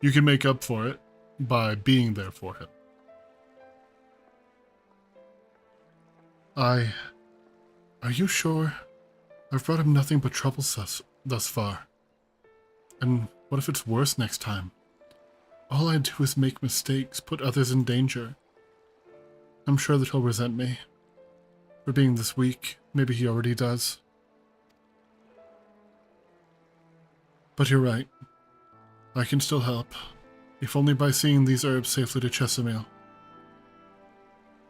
You can make up for it by being there for him. Are you sure? I've brought him nothing but trouble thus far. And what if it's worse next time? All I do is make mistakes, put others in danger. I'm sure that he'll resent me. For being this weak, maybe he already does. But you're right. I can still help, if only by seeing these herbs safely to Chesamil.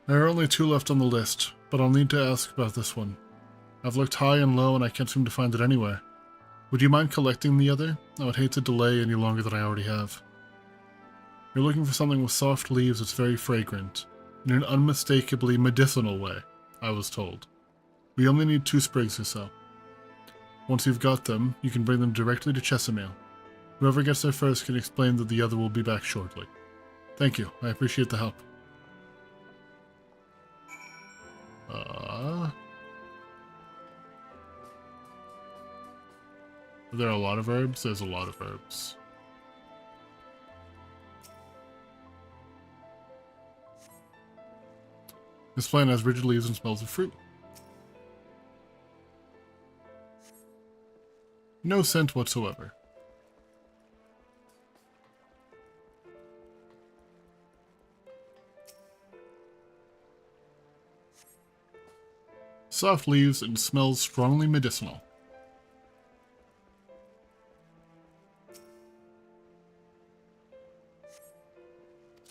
There are only 2 left on the list, but I'll need to ask about this one. I've looked high and low and I can't seem to find it anywhere. Would you mind collecting the other? I would hate to delay any longer than I already have. You're looking for something with soft leaves that's very fragrant, in an unmistakably medicinal way, I was told. We only need 2 sprigs or so. Once you've got them, you can bring them directly to Chesamil. Whoever gets there first can explain that the other will be back shortly. Thank you, I appreciate the help. Are there a lot of herbs? There's a lot of herbs. This plant has rigid leaves and smells of fruit. No scent whatsoever. Soft leaves and smells strongly medicinal.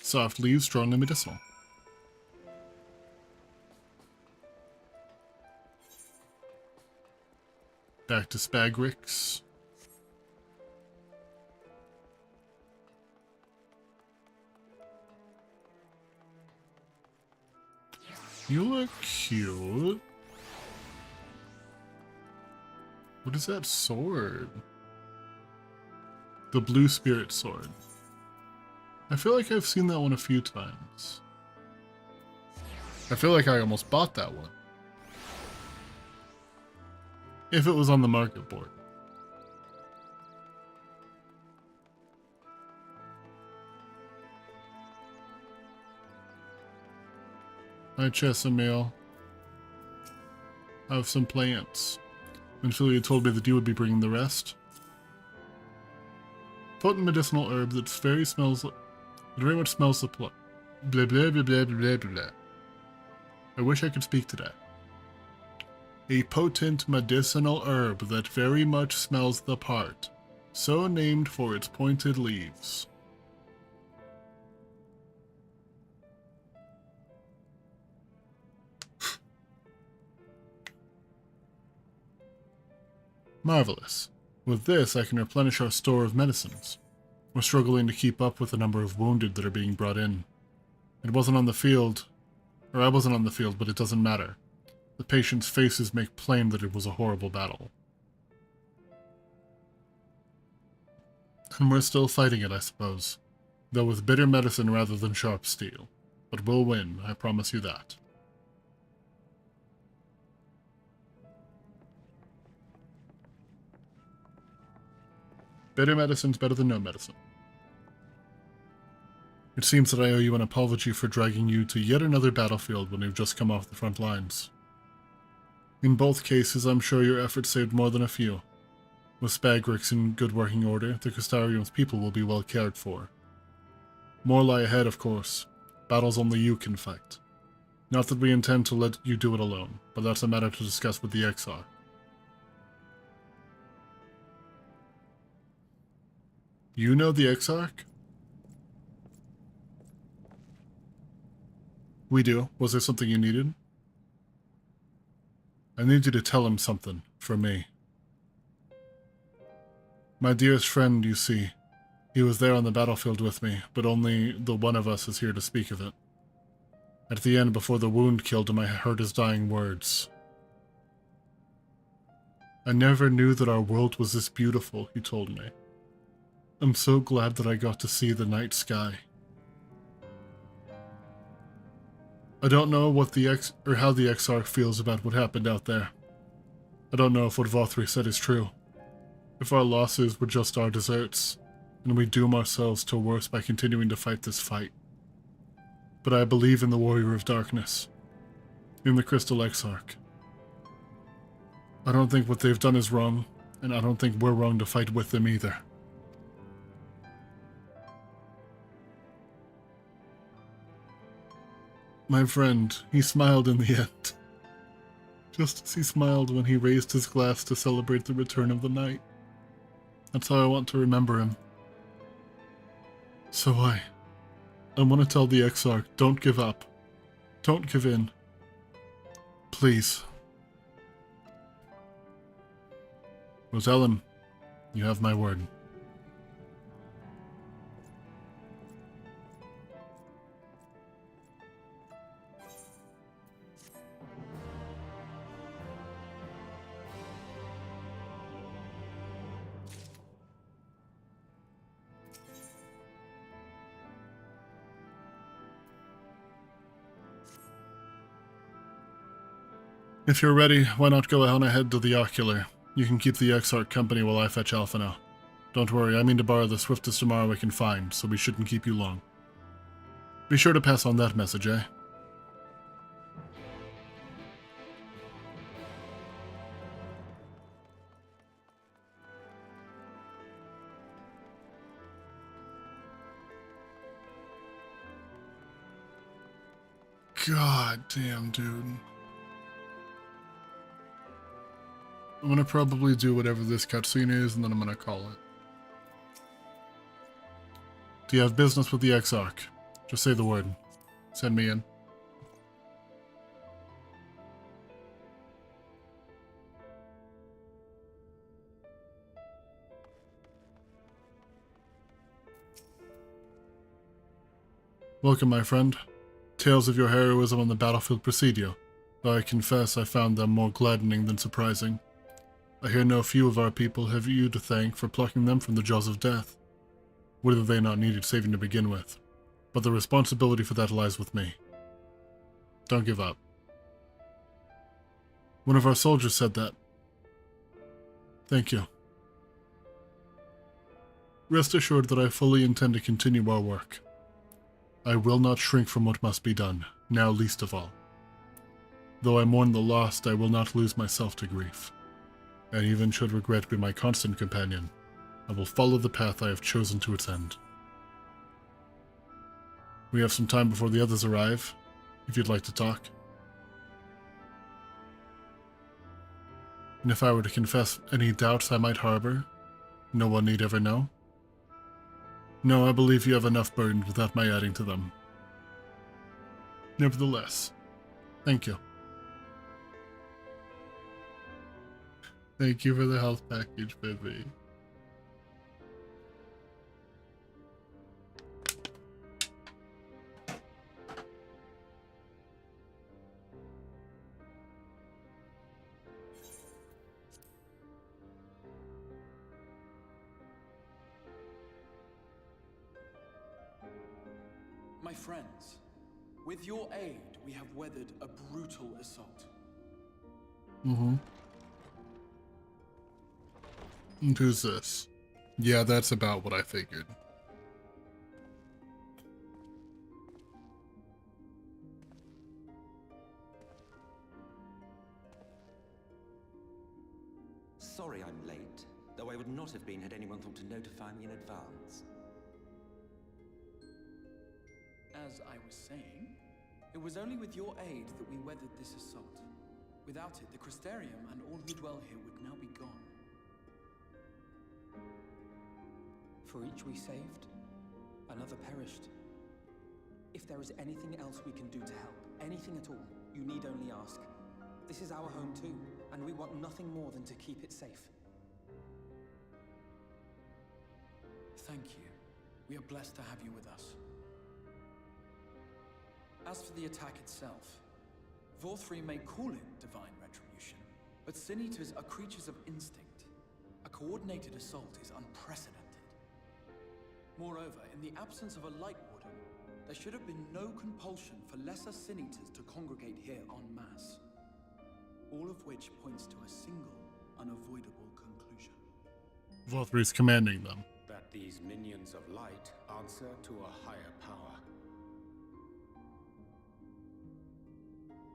Soft leaves, strongly medicinal. Back to Spagrix. You look cute. What is that sword? The Blue Spirit Sword. I feel like I've seen that one a few times. I feel like I almost bought that one. If it was on the market board. Hi, Chesamil. I have some plants. Ophelia told me that you would be bringing the rest. Potent medicinal herb that very much smells the blah blah blah blah blah blah blah. I wish I could speak today. A potent medicinal herb that very much smells the part, so named for its pointed leaves. Marvelous. With this, I can replenish our store of medicines. We're struggling to keep up with the number of wounded that are being brought in. It wasn't on the field, or I wasn't on the field, but it doesn't matter. The patients' faces make plain that it was a horrible battle. And we're still fighting it, I suppose. Though with bitter medicine rather than sharp steel. But we'll win, I promise you that. Bitter medicine's better than no medicine. It seems that I owe you an apology for dragging you to yet another battlefield when you've just come off the front lines. In both cases, I'm sure your efforts saved more than a few. With Spagrix in good working order, the Crystarium's people will be well cared for. More lie ahead, of course. Battles only you can fight. Not that we intend to let you do it alone, but that's a matter to discuss with the Exarch. You know the Exarch? We do. Was there something you needed? I need you to tell him something, for me. My dearest friend, you see, he was there on the battlefield with me, but only the one of us is here to speak of it. At the end, before the wound killed him, I heard his dying words. I never knew that our world was this beautiful, he told me. I'm so glad that I got to see the night sky. I don't know what how the Exarch feels about what happened out there. I don't know if what Vothri said is true. If our losses were just our deserts, and we doom ourselves to worse by continuing to fight this fight. But I believe in the Warrior of Darkness, in the Crystal Exarch. I don't think what they've done is wrong, and I don't think we're wrong to fight with them either. My friend, he smiled in the end. Just as he smiled when he raised his glass to celebrate the return of the night. That's how I want to remember him. So I want to tell the Exarch, don't give up. Don't give in. Please. Well, tell him, you have my word. If you're ready, why not go on ahead to the Ocular? You can keep the Exarch company while I fetch Alphino. Don't worry, I mean to borrow the swiftest tomorrow we can find, so we shouldn't keep you long. Be sure to pass on that message, eh? God damn, dude. I'm gonna probably do whatever this cutscene is, and then I'm gonna call it. Do you have business with the Exarch? Just say the word. Send me in. Welcome, my friend. Tales of your heroism on the battlefield precede you, though I confess I found them more gladdening than surprising. I hear no few of our people have you to thank for plucking them from the jaws of death, whether they not needed saving to begin with, but the responsibility for that lies with me. Don't give up. One of our soldiers said that. Thank you. Rest assured that I fully intend to continue our work. I will not shrink from what must be done, now least of all. Though I mourn the lost, I will not lose myself to grief. And even should regret be my constant companion, I will follow the path I have chosen to its end. We have some time before the others arrive, if you'd like to talk. And if I were to confess any doubts I might harbor, no one need ever know. No, I believe you have enough burdened without my adding to them. Nevertheless, thank you. Thank you for the health package, baby.
My friends, with your aid, we have weathered a brutal assault.
Mm-hmm. And who's this? Yeah, that's about what I figured.
Sorry I'm late, though I would not have been had anyone thought to notify me in advance.
As I was saying, it was only with your aid that we weathered this assault. Without it, the Crystarium and all who dwell here would now be gone.
For each we saved, another perished. If there is anything else we can do to help, anything at all, you need only ask. This is our home too, and we want nothing more than to keep it safe.
Thank you. We are blessed to have you with us. As for the attack itself, Vorthri may call it divine retribution, but Sin Eaters are creatures of instinct. A coordinated assault is unprecedented. Moreover, in the absence of a Light Warden, there should have been no compulsion for lesser Sin Eaters to congregate here en masse. All of which points to a single, unavoidable conclusion.
Vorthri's commanding them.
That these minions of light answer to a higher power.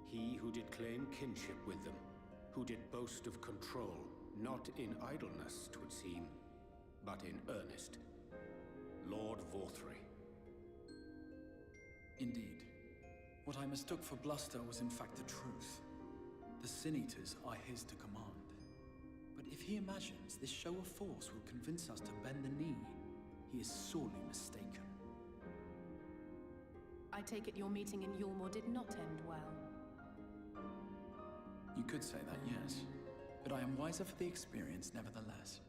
He who did claim kinship with them, who did boast of control, not in idleness, 'twould seem, but in earnest. Lord Vorthri.
Indeed. What I mistook for bluster was in fact the truth. The Sin Eaters are his to command. But if he imagines this show of force will convince us to bend the knee, he is sorely mistaken.
I take it your meeting in Yulmore did not end well.
You could say that, yes. But I am wiser for the experience nevertheless.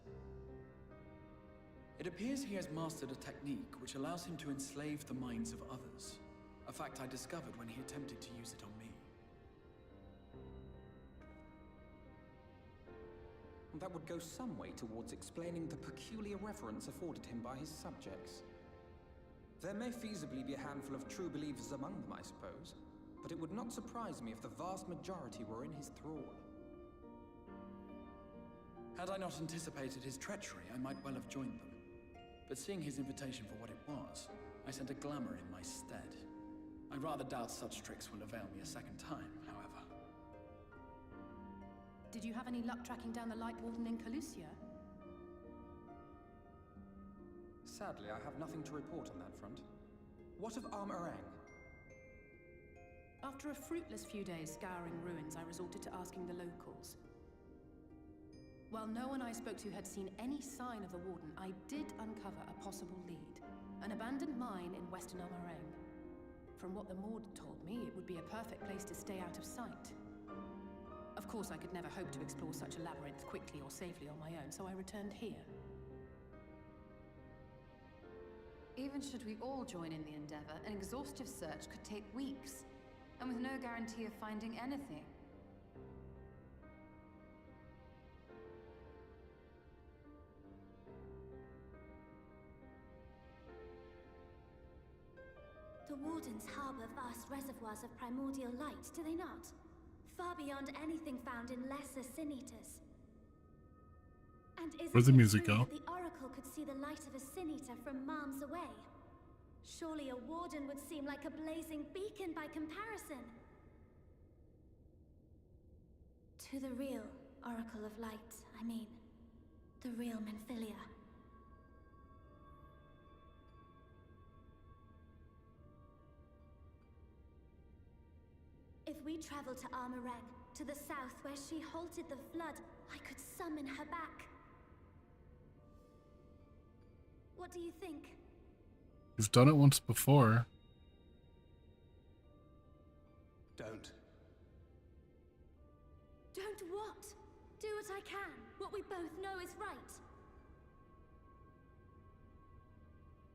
It appears he has mastered a technique which allows him to enslave the minds of others. A fact I discovered when he attempted to use it on me.
That would go some way towards explaining the peculiar reverence afforded him by his subjects. There may feasibly be a handful of true believers among them, I suppose, but it would not surprise me if the vast majority were in his thrall.
Had I not anticipated his treachery, I might well have joined them. But seeing his invitation for what it was, I sent a glamour in my stead. I rather doubt such tricks will avail me a second time, however.
Did you have any luck tracking down the Light Warden in Calusia?
Sadly, I have nothing to report on that front. What of Armorang?
After a fruitless few days scouring ruins, I resorted to asking the locals. While no one I spoke to had seen any sign of the Warden, I did uncover a possible lead. An abandoned mine in western Armorang. From what the Maud told me, it would be a perfect place to stay out of sight. Of course, I could never hope to explore such a labyrinth quickly or safely on my own, so I returned here.
Even should we all join in the endeavor, an exhaustive search could take weeks, and with no guarantee of finding anything.
The Wardens harbor vast reservoirs of primordial light, do they not? Far beyond anything found in lesser Sin Eaters. And
Where'd the music
true
go?
that the Oracle could see the light of a Sin Eater from miles away? Surely a Warden would seem like a blazing beacon by comparison. To the real Oracle of Light, I mean. The real Menphilia. If we travel to Armoreng, to the south where she halted the flood, I could summon her back. What do you think?
You've done it once before.
Don't.
Don't what? Do what I can. What we both know is right.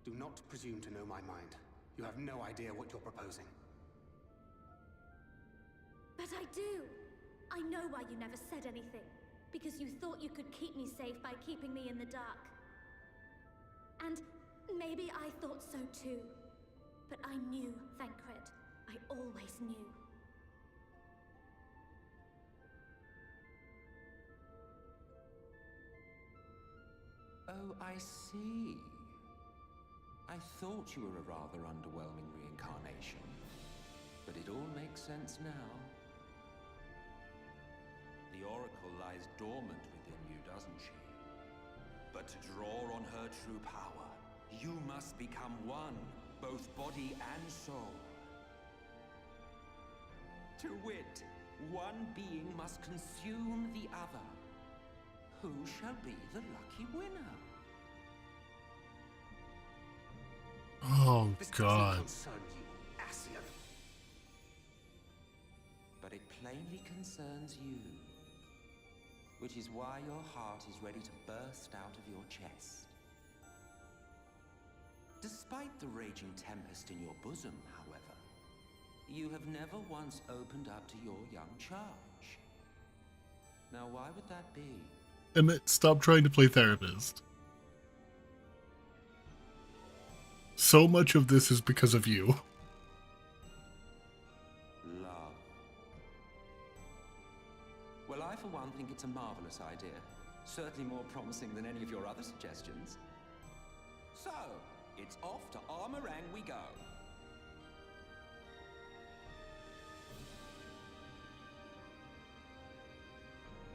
Do not presume to know my mind. You have no idea what you're proposing.
But I do. I know why you never said anything. Because you thought you could keep me safe by keeping me in the dark. And maybe I thought so too. But I knew, Thancred. I always knew.
Oh, I see. I thought you were a rather underwhelming reincarnation. But it all makes sense now. The Oracle lies dormant within you, doesn't she? But to draw on her true power, you must become one, both body and soul. To wit, one being must consume the other. Who shall be the lucky winner?
Oh,
This
God.
doesn't concern you, Ascian.
But it plainly concerns you. Which is why your heart is ready to burst out of your chest. Despite the raging tempest in your bosom, however, you have never once opened up to your young charge. Now, why would that be?
Emmett, stop trying to play therapist. So much of this is because of you.
Love. Well, I for one think it's a marvelous idea. Certainly more promising than any of your other suggestions. So, it's off to Armoreng we go.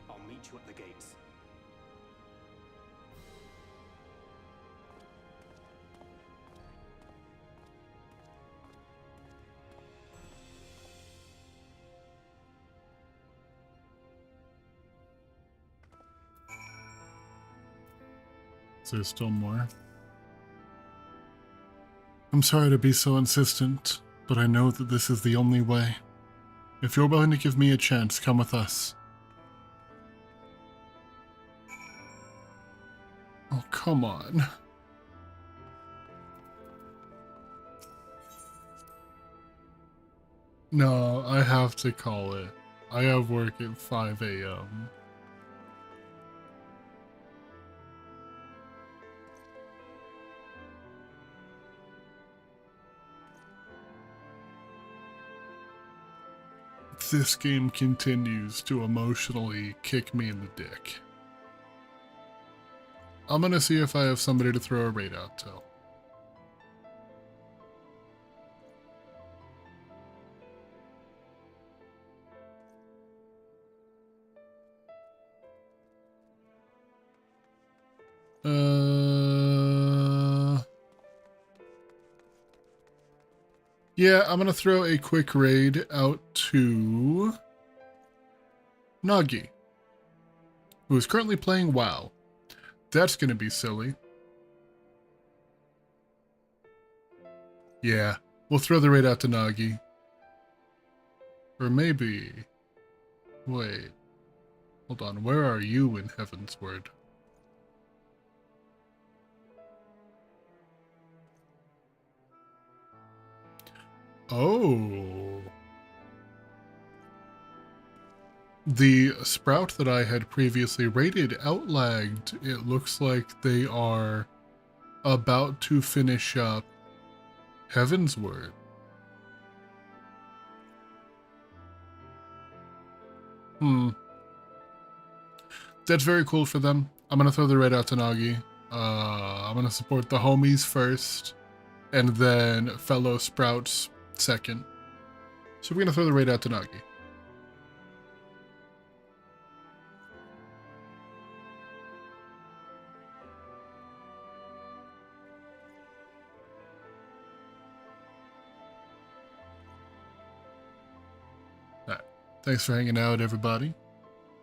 I'll meet you at the gates.
There's still more. I'm sorry to be so insistent, but I know that this is the only way. If you're willing to give me a chance, come with us. Oh, come on. No, I have to call it. I have work at 5 a.m. This game continues to emotionally kick me in the dick. I'm gonna see if I have somebody to throw a raid out to. Yeah, I'm gonna throw a quick raid out to Nagi, who is currently playing WoW. That's gonna be silly. Yeah, we'll throw the raid out to Nagi. Or maybe... Wait. Hold on, where are you in Heaven's Word? Oh. The sprout that I had previously raided outlagged. It looks like they are about to finish up Heaven's Word. That's very cool for them. I'm gonna throw the raid out to Nagi. I'm gonna support the homies first, and then fellow sprouts second. So we're gonna throw the raid out to Nagi. Thanks for hanging out, everybody.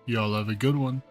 Y'all have a good one.